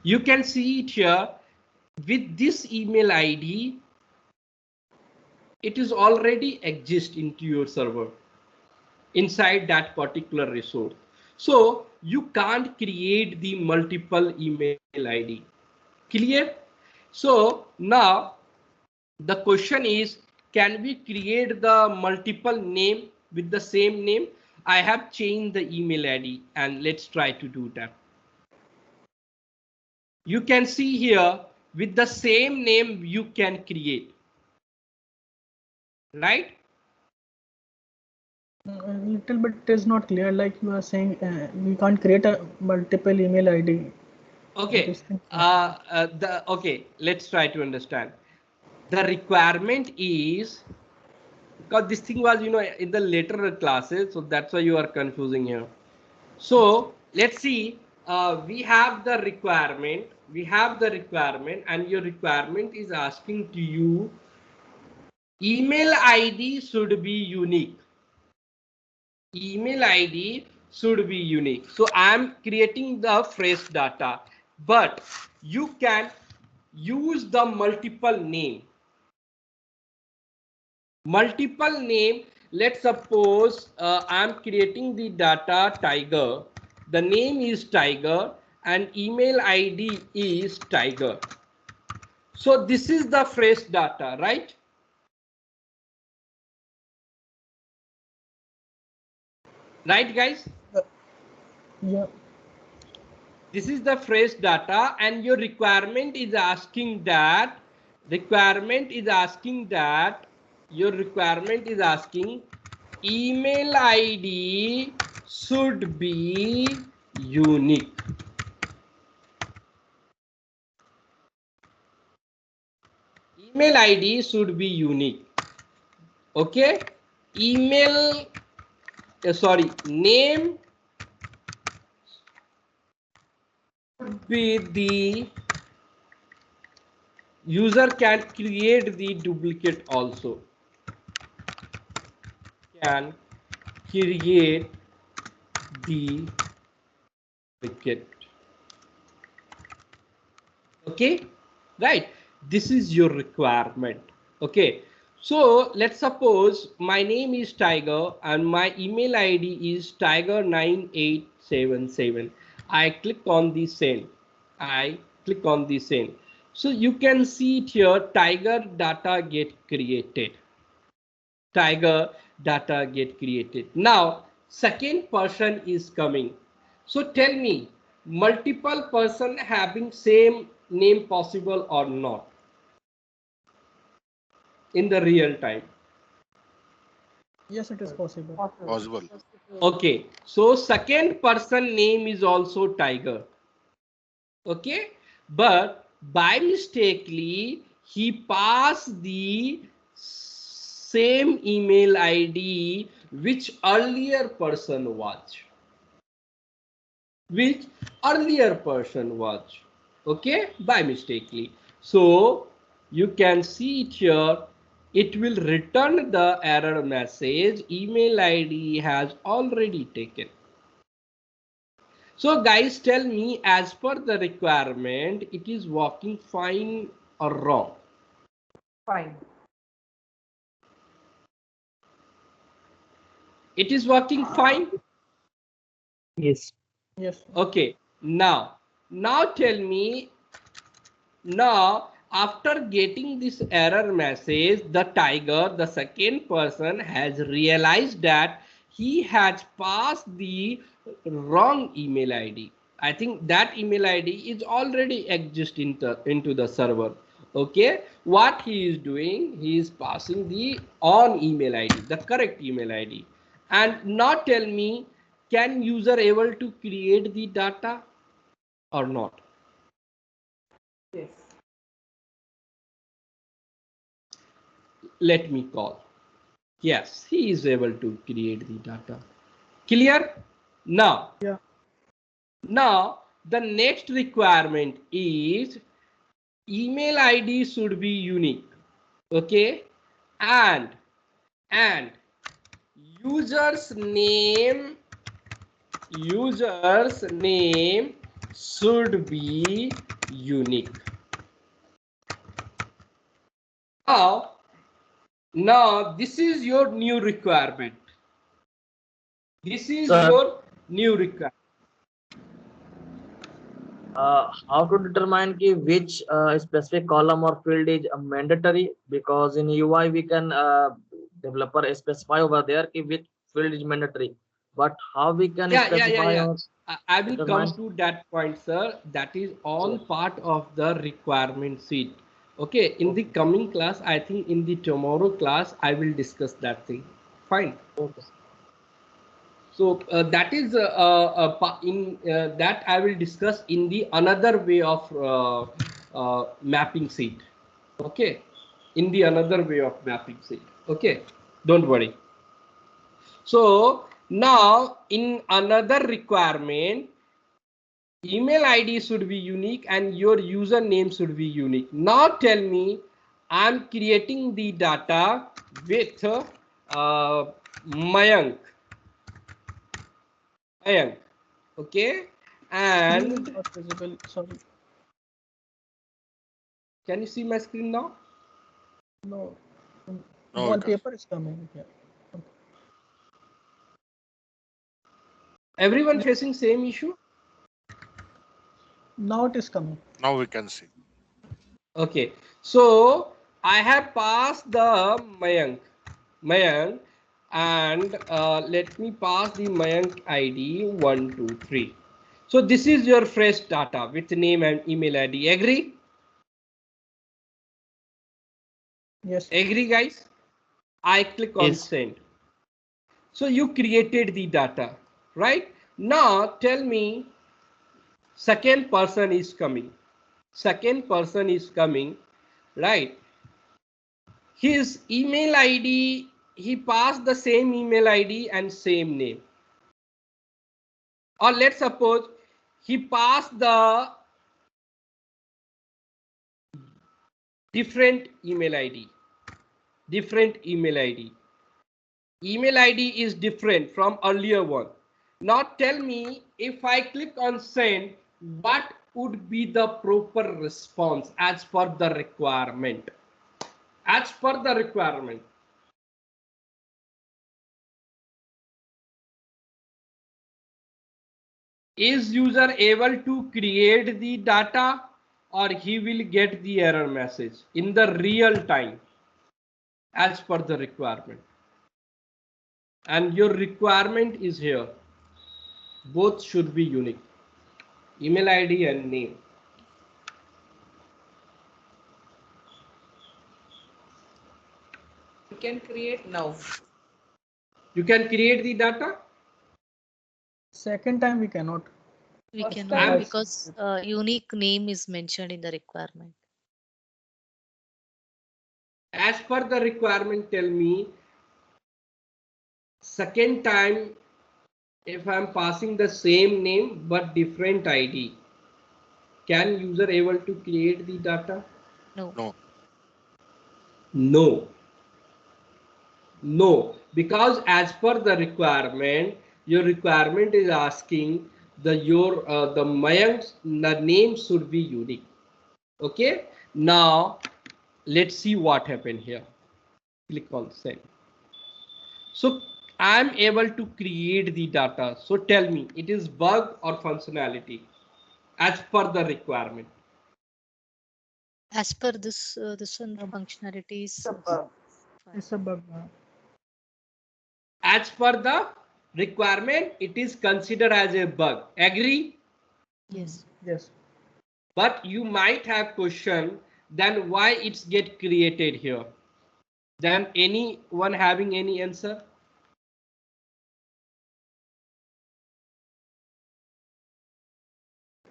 you can see it here. With this email id, it is already exist into your server inside that particular resource, so you can't create the multiple email id. Clear? So now the question is, can we create the multiple name with the same name? I have changed the email id, and let's try to do that. You can see here, with the same name you can create, right? A little bit is not clear. Like you are saying, we can't create a multiple email ID. Okay, This thing. okay, let's try to understand. The requirement is, because this thing was, in the later classes, so that's why you are confusing here. So let's see, we have the requirement, and your requirement is asking to you, email id should be unique, email id should be unique. So I'm creating the fresh data, but you can use the multiple name. Let's suppose I'm creating the data tiger, the name is tiger, and email id is tiger. So this is the fresh data, right? Right, guys? Yeah. This is the fresh data, and your requirement is asking that, your requirement is asking email id should be unique. Email id should be unique. Okay, email sorry, name should be the, user can create the duplicate also, can create the certificate. Okay, right, this is your requirement. Okay, so let's suppose my name is Tiger and my email ID is tiger9877. I click on the send. I click on the send. So you can see it here, Tiger data get created. Tiger data get created. Now second person is coming. So tell me, multiple person having same name possible or not in the real time? Yes, it is possible. Possible. Okay, so second person name is also Tiger. Okay, but by mistakenly he passed the same email ID which earlier person was. Which earlier person was. Okay, by mistakenly. So you can see it here. It will return the error message. Email ID has already taken. So guys, tell me, as per the requirement, it is working fine or wrong? Fine. It is working fine. Yes. Yes. Okay, now tell me, now after getting this error message, the Tiger, the second person, has realized that he has passed the wrong email ID. I think that email ID is already exist into the server. Okay, what he is doing, he is passing the on email ID, the correct email ID. And now tell me, can user able to create the data or not? Yes. Let me call. Yes, he is able to create the data. Clear? Now, Yeah. now the next requirement is email ID should be unique. Okay, and user's name should be unique. Now this is your new requirement. This is your new requirement. How to determine which specific column or field is mandatory? Because in UI we can developer specify over there which field is mandatory, but how we can specify or I will determine? come to that point, sir. That is all part of the requirement sheet. Okay, in the coming class, I think in the tomorrow class, I will discuss that thing. Fine. Okay. So that is in that I will discuss in the another way of mapping sheet. Okay, in the another way of mapping sheet. Okay, don't worry. So now in another requirement, email ID should be unique and your username should be unique. Now tell me, I'm creating the data with Mayank. Okay, and Not visible. Sorry. can you see my screen now? No. No, Wallpaper is coming. Yeah. Everyone facing same issue? Now it is coming. now we can see. Okay, so I have passed the Mayank, and let me pass the Mayank ID 123. So this is your fresh data with name and email ID. Agree? Yes. Agree, guys? I click on Yes. send. So you created the data, right? Now tell me, second person is coming. Second person is coming, right? His email ID, he passed the same email ID and same name. Or let's suppose he passed the different email ID. Email ID is different from earlier one. Now tell me, if I click on send, what would be the proper response as per the requirement? As per the requirement. Is user able to create the data, or he will get the error message in the real time as per the requirement? And your requirement is here. Both should be unique. Email ID and name. You can create now. You can create the data. Second time we cannot. We First cannot time- because unique name is mentioned in the requirement. As per the requirement, tell me, second time, if I'm passing the same name but different ID, can user able to create the data? No. No. No. No, because as per the requirement, your requirement is asking the Mayank's the name should be unique. Okay. Now let's see what happened here. Click on send. So I'm able to create the data. So tell me, it is bug or functionality as per the requirement? As per this one functionalities. It's a bug. As per the requirement, it is considered as a bug. Agree? Yes. Yes. But you might have question, then why it's get created here? Then anyone having any answer?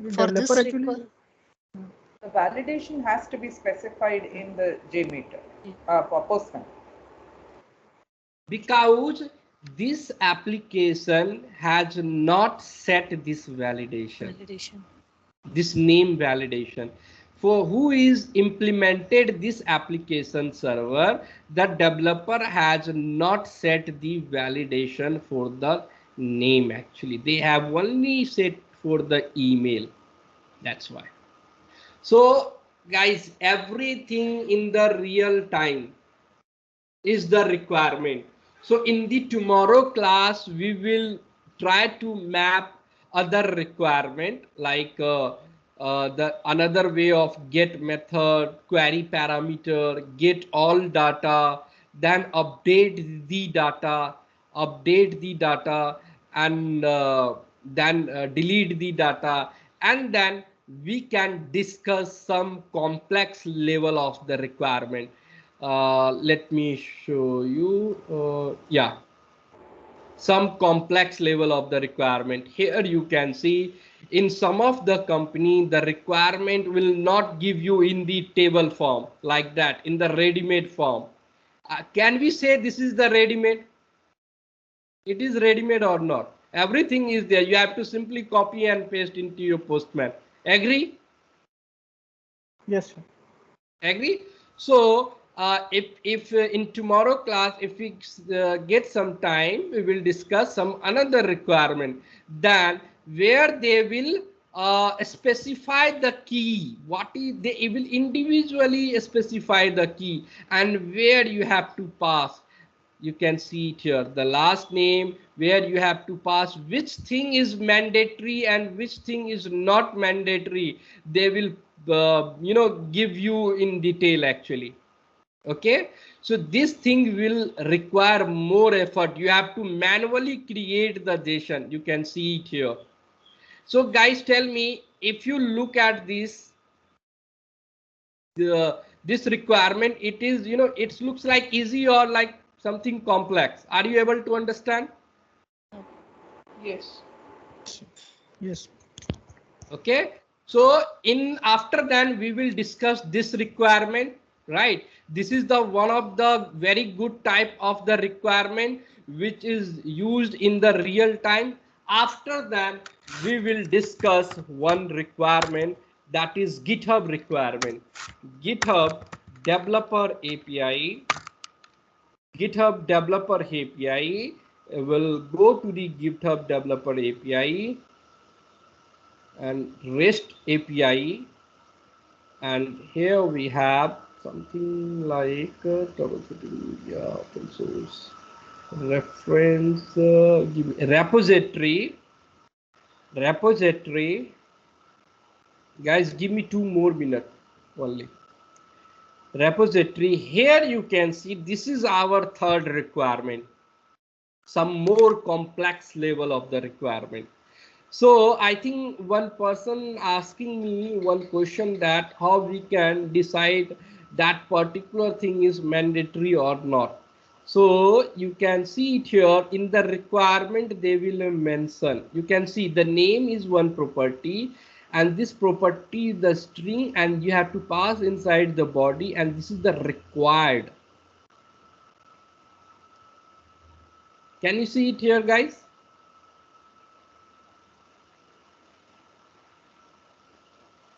For this Developer actually. The validation has to be specified in the JMeter for Postman. Because this application has not set this validation. This name validation. For who is implemented this application server, the developer has not set the validation for the name. Actually, they have only set for the email. That's why. So guys, everything in the real time is the requirement. So in the tomorrow class, we will try to map other requirement like the another way of get method, query parameter, get all data, then update the data, and then delete the data, and then we can discuss some complex level of the requirement. Let me show you. Yeah, some complex level of the requirement. Here you can see in some of the company, the requirement will not give you in the table form like that, in the ready-made form. Can we say this is the ready-made? It is ready-made or not? Everything is there. You have to simply copy and paste into your Postman. Agree? Yes, sir. Agree? So if in tomorrow class, if we get some time, we will discuss some another requirement, then where they will specify the key. What is they will individually specify the key, and where you have to pass. You can see it here, the last name, where you have to pass which thing is mandatory and which thing is not mandatory. They will give you in detail actually. Okay, so this thing will require more effort. You have to manually create the JSON. You can see it here. So guys, tell me, if you look at this this requirement, it is, it looks like easy or like something complex. Are you able to understand? Yes. Yes. Okay, so in after then we will discuss this requirement, right? This is the one of the very good type of the requirement which is used in the real time. After that we will discuss one requirement, that is GitHub requirement. GitHub developer API. GitHub developer API will go to the GitHub developer API and REST API, and here we have something like troubleshooting, yeah, open source reference, give me repository. Guys, give me 2 more minutes only. Repository, here you can see this is our third requirement, some more complex level of the requirement. So I think one person asking me one question, that how we can decide that particular thing is mandatory or not. So you can see it here in the requirement, they will mention, you can see the name is one property, and this property is the string, and you have to pass inside the body, and this is the required. Can you see it here, guys?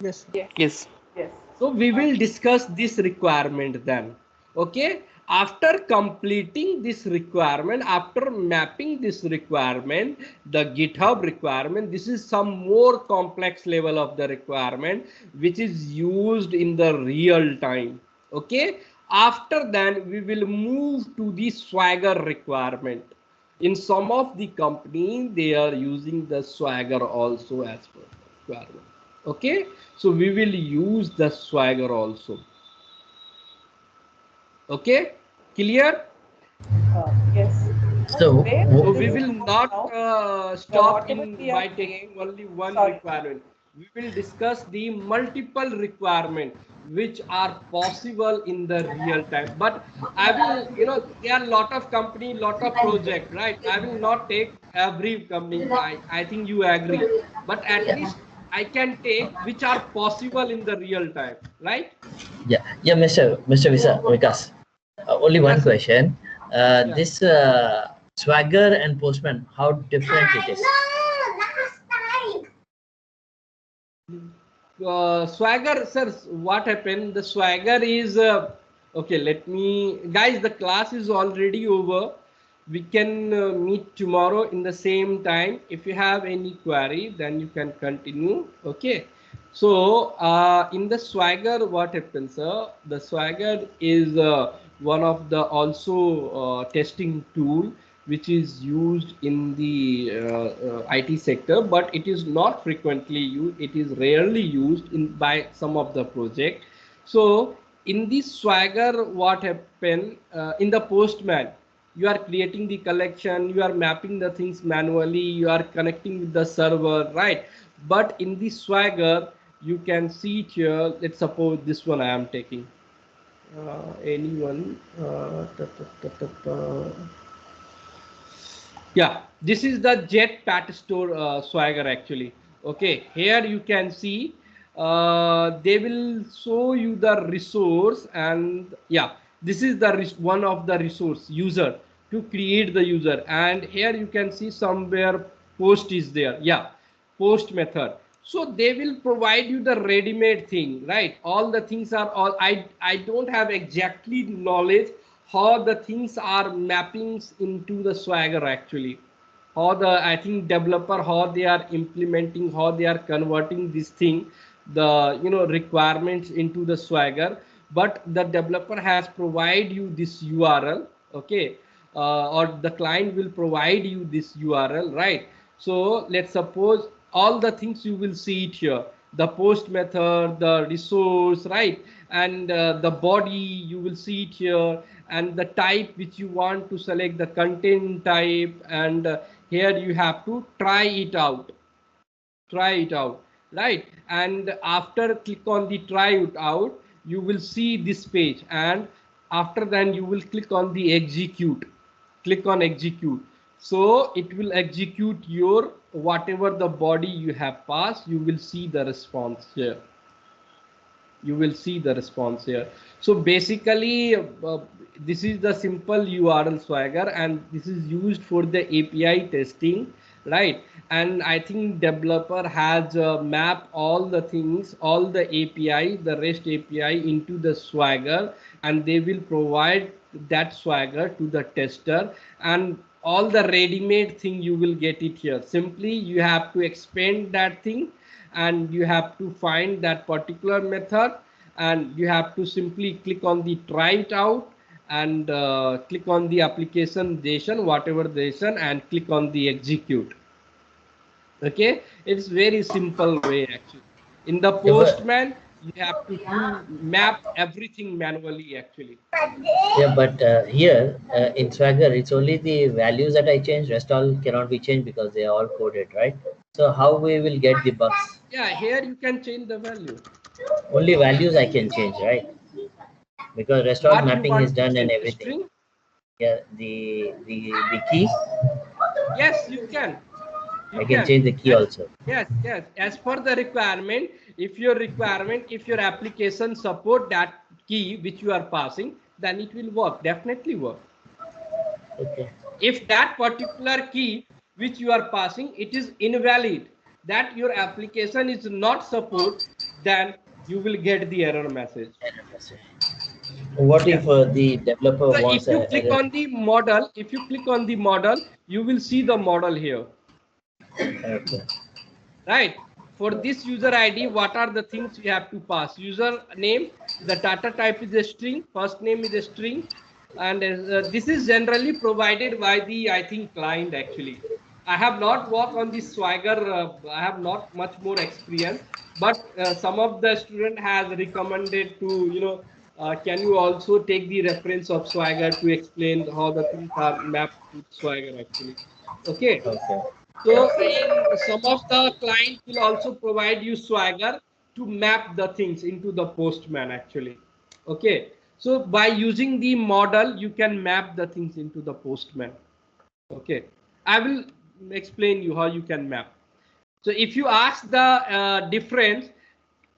Yes. Yes. Yes. Yes. So we will discuss this requirement then. Okay. After completing this requirement, after mapping this requirement, the GitHub requirement, this is some more complex level of the requirement which is used in the real time. Okay. After that, we will move to the Swagger requirement. In some of the company, they are using the Swagger also as per the requirement. Okay, so we will use the Swagger also. Okay, clear? Yes. So, Where So this we will comes not now, stop whatever in we are by saying, taking only one sorry. requirement. We will discuss the multiple requirement which are possible in the real time. But I will, there are a lot of company, lot of project, right? I will not take every company. I think you agree. But at least I can take which are possible in the real time, right? yeah, Mr. Vikas. Only one Yes, sir. question. Yeah. This Swagger and Postman, how different it is? Swagger, sir, what happened? The Swagger is okay. Let me, guys, the class is already over. We can meet tomorrow in the same time. If you have any query, then you can continue. Okay. So in the Swagger, what happens, sir? The Swagger is one of the also testing tool which is used in the IT sector, but it is not frequently used. It is rarely used in by some of the project. So in this Swagger, what happened in the Postman? You are creating the collection, you are mapping the things manually, you are connecting with the server, right? But in the Swagger, you can see it here. Let's suppose this one I am taking. Anyone? Yeah, this is the Jet Pat Store Swagger actually. Okay, here you can see they will show you the resource, and yeah, this is the one of the resource user to create the user, and here you can see somewhere post is there. Yeah, post method. So they will provide you the ready-made thing, right? All the things are all, I don't have exactly knowledge how the things are mappings into the Swagger actually, how the, I think developer, how they are implementing, how they are converting this thing, the requirements into the Swagger. But the developer has provide you this URL, okay, or the client will provide you this URL, right? So let's suppose all the things you will see it here, the post method, the resource, right? And the body you will see it here, and the type which you want to select, the content type, and here you have to try it out, right? And after click on the try it out, you will see this page, and after then you will click on the execute, click on execute. So it will execute your whatever the body you have passed. You will see the response here, you will see the response here. So basically this is the simple URL Swagger, and this is used for the API testing, right? And I think developer has mapped all the things, all the API, the REST API into the Swagger, and they will provide that Swagger to the tester. And all the ready-made thing you will get it here. Simply you have to expand that thing, and you have to find that particular method, and you have to simply click on the try it out, and click on the application JSON, whatever JSON, and click on the execute. Okay, it's very simple way actually. In the Postman, you have to map everything manually actually. Yeah, but here in Swagger, it's only the values that I change. Rest all cannot be changed because they are all coded, right? So how we will get the bugs? Yeah, here you can change the value. Only values I can change, right? Because rest all What you mapping want is to done and change? everything. String? Yeah, the key. Yes, you can. I can change the key also. Yes, yes. As per the requirement, if your application support that key which you are passing, then it will work. Definitely work. Okay. If that particular key which you are passing, it is invalid, that your application is not support, then you will get the error message. What if the developer So wants if you click on the model, you will see the model here. Okay. Right. For this user ID, what are the things you have to pass? User name, the data type is a string, first name is a string, and this is generally provided by the, I think, client actually. I have not worked on this Swagger. I have not much more experience, but some of the student has recommended to, can you also take the reference of Swagger to explain how the things are mapped to Swagger actually. Okay. Okay. So in some of the clients will also provide you Swagger to map the things into the Postman actually. Okay. So by using the model, you can map the things into the Postman. Okay. I will explain you how you can map. So if you ask the difference,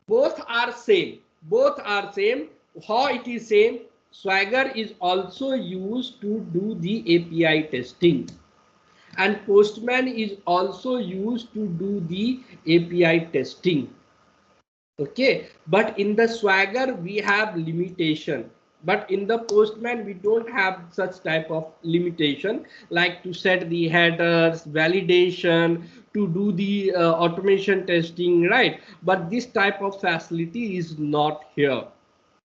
both are same. Both are same. How it is same? Swagger is also used to do the API testing, and Postman is also used to do the API testing. Okay, but in the Swagger we have limitation, but in the Postman we don't have such type of limitation, like to set the headers, validation, to do the automation testing, right? But this type of facility is not here.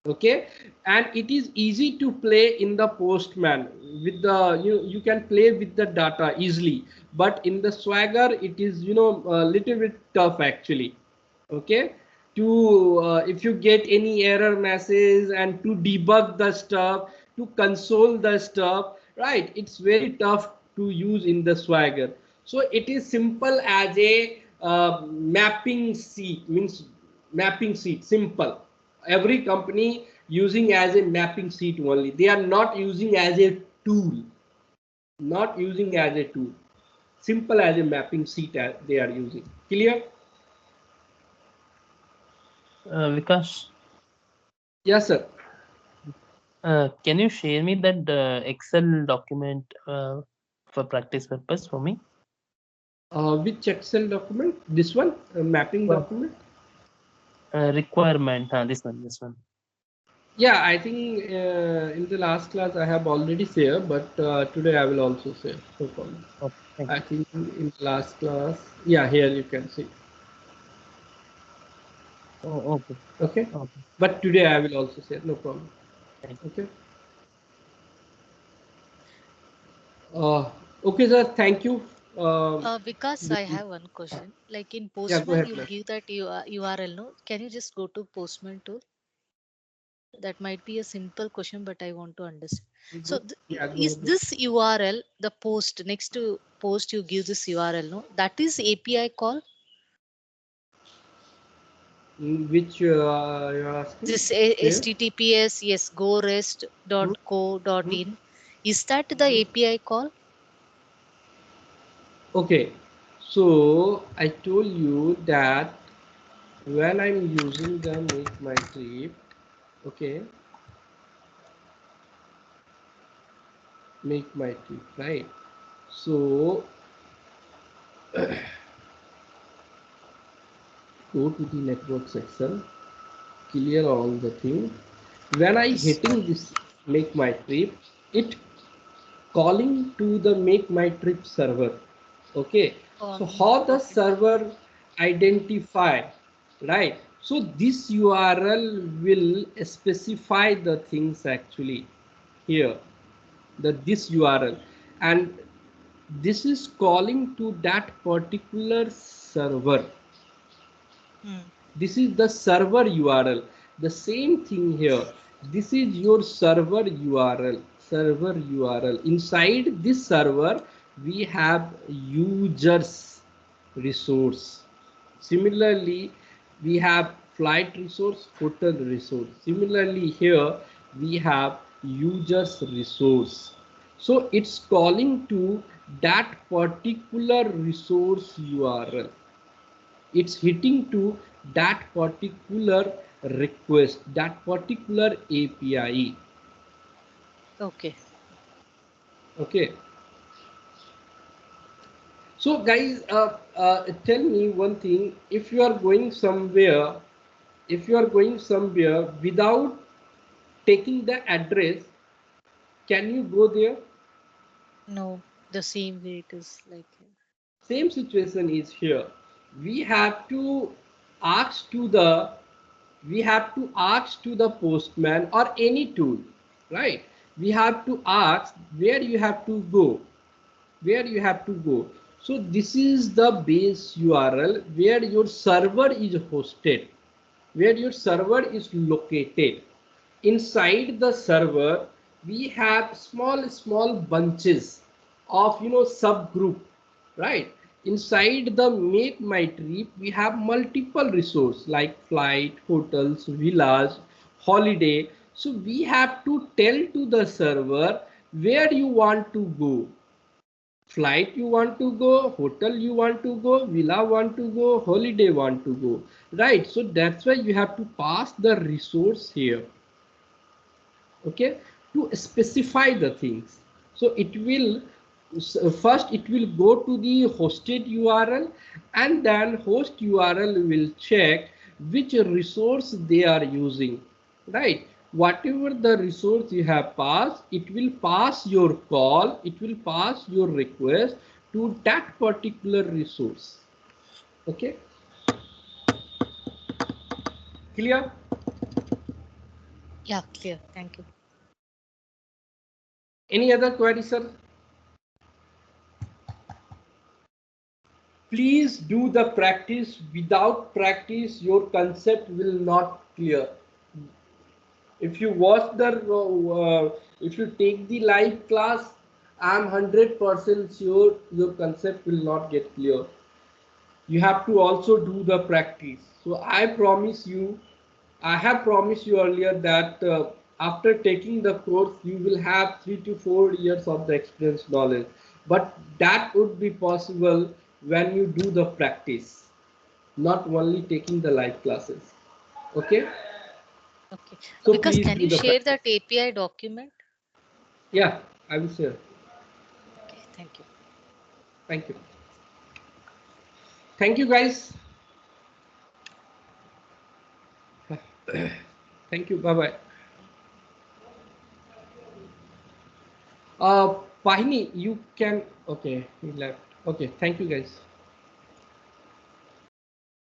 Okay, and it is easy to play in the Postman with the, you can play with the data easily, but in the Swagger it is, a little bit tough actually. Okay, to if you get any error message and to debug the stuff, to console the stuff, right, it's very tough to use in the Swagger. So it is simple as a mapping sheet, means mapping sheet, simple. Every company using as a mapping sheet only, they are not using as a tool, not using as a tool, simple as a mapping sheet they are using. Clear? Vikas, Yes sir. can you share me that Excel document for practice purpose for me? Which Excel document? This one, mapping document? Requirement, this one. Yeah, I think in the last class I have already shared, but today I will also share. No problem. Okay, I think in the last class, yeah, here you can see. oh, okay. Okay, Okay. but today I will also share. No problem. Okay. Okay, sir. Thank you. Because I have one question. Like in Yeah, go Postman, ahead. you Ma'am. give that URL, no? Can you just go to Postman tool? That might be a simple question, but I want to understand. So, Yeah, go is ahead. this URL the post next to post you give this URL, no? That is API call. Which you are asking? This Where? HTTPS, yes, gorest.co.in. Is that the API call? Okay, so I told you that when I'm using the Make My Trip, okay, Make My Trip, right? So go to the network section, clear all the thing. When I Yes. hitting this Make My Trip, it calling to the make my trip server. Okay, so Calling. how the Okay. server identify, right? So this URL will specify the things actually here, this URL, and this is calling to that particular server. This is the server URL. The same thing here. This is your server URL. Server URL. Inside this server, we have users resource. Similarly, we have flight resource, hotel resource. Similarly, here we have users resource. So it's calling to that particular resource URL. It's hitting to that particular request, that particular API. Okay. Okay. So guys, tell me one thing. If you are going somewhere, without taking the address, can you go there? No, the same way it is like here. Same situation is here. We have to ask to the postman or any tool, right? We have to ask where you have to go, so this is the base URL where your server is hosted, where your server is located. Inside the server we have small bunches of subgroup, right? Inside the make my trip we have multiple resources like flight, hotels, villas, holiday. So we have to tell to the server where you want to go. Flight you want to go, hotel you want to go, villa want to go, holiday want to go, right? So that's why you have to pass the resource here, okay, to specify the things. So it will first it will go to the hosted URL, and then host URL will check which resource they are using, right? Whatever the resource you have passed, it will pass your call, it will pass your request to that particular resource. Okay, clear? Yeah, clear. Thank you. Any other query, sir? Please do the practice. Without practice your concept will not clear. If you watch the if you take the live class, I'm 100% sure your concept will not get clear. You have to also do the practice. So I promise you, I have promised you earlier that after taking the course you will have 3 to 4 years of the experience knowledge, but that would be possible when you do the practice, not only taking the live classes. Okay, Okay. so Because please can do you the share practice. that API document? Yeah, I will share. Okay, thank you. Thank you. Thank you guys. Thank you. Bye bye. Pahini, you can. Okay, he left. Okay, thank you guys.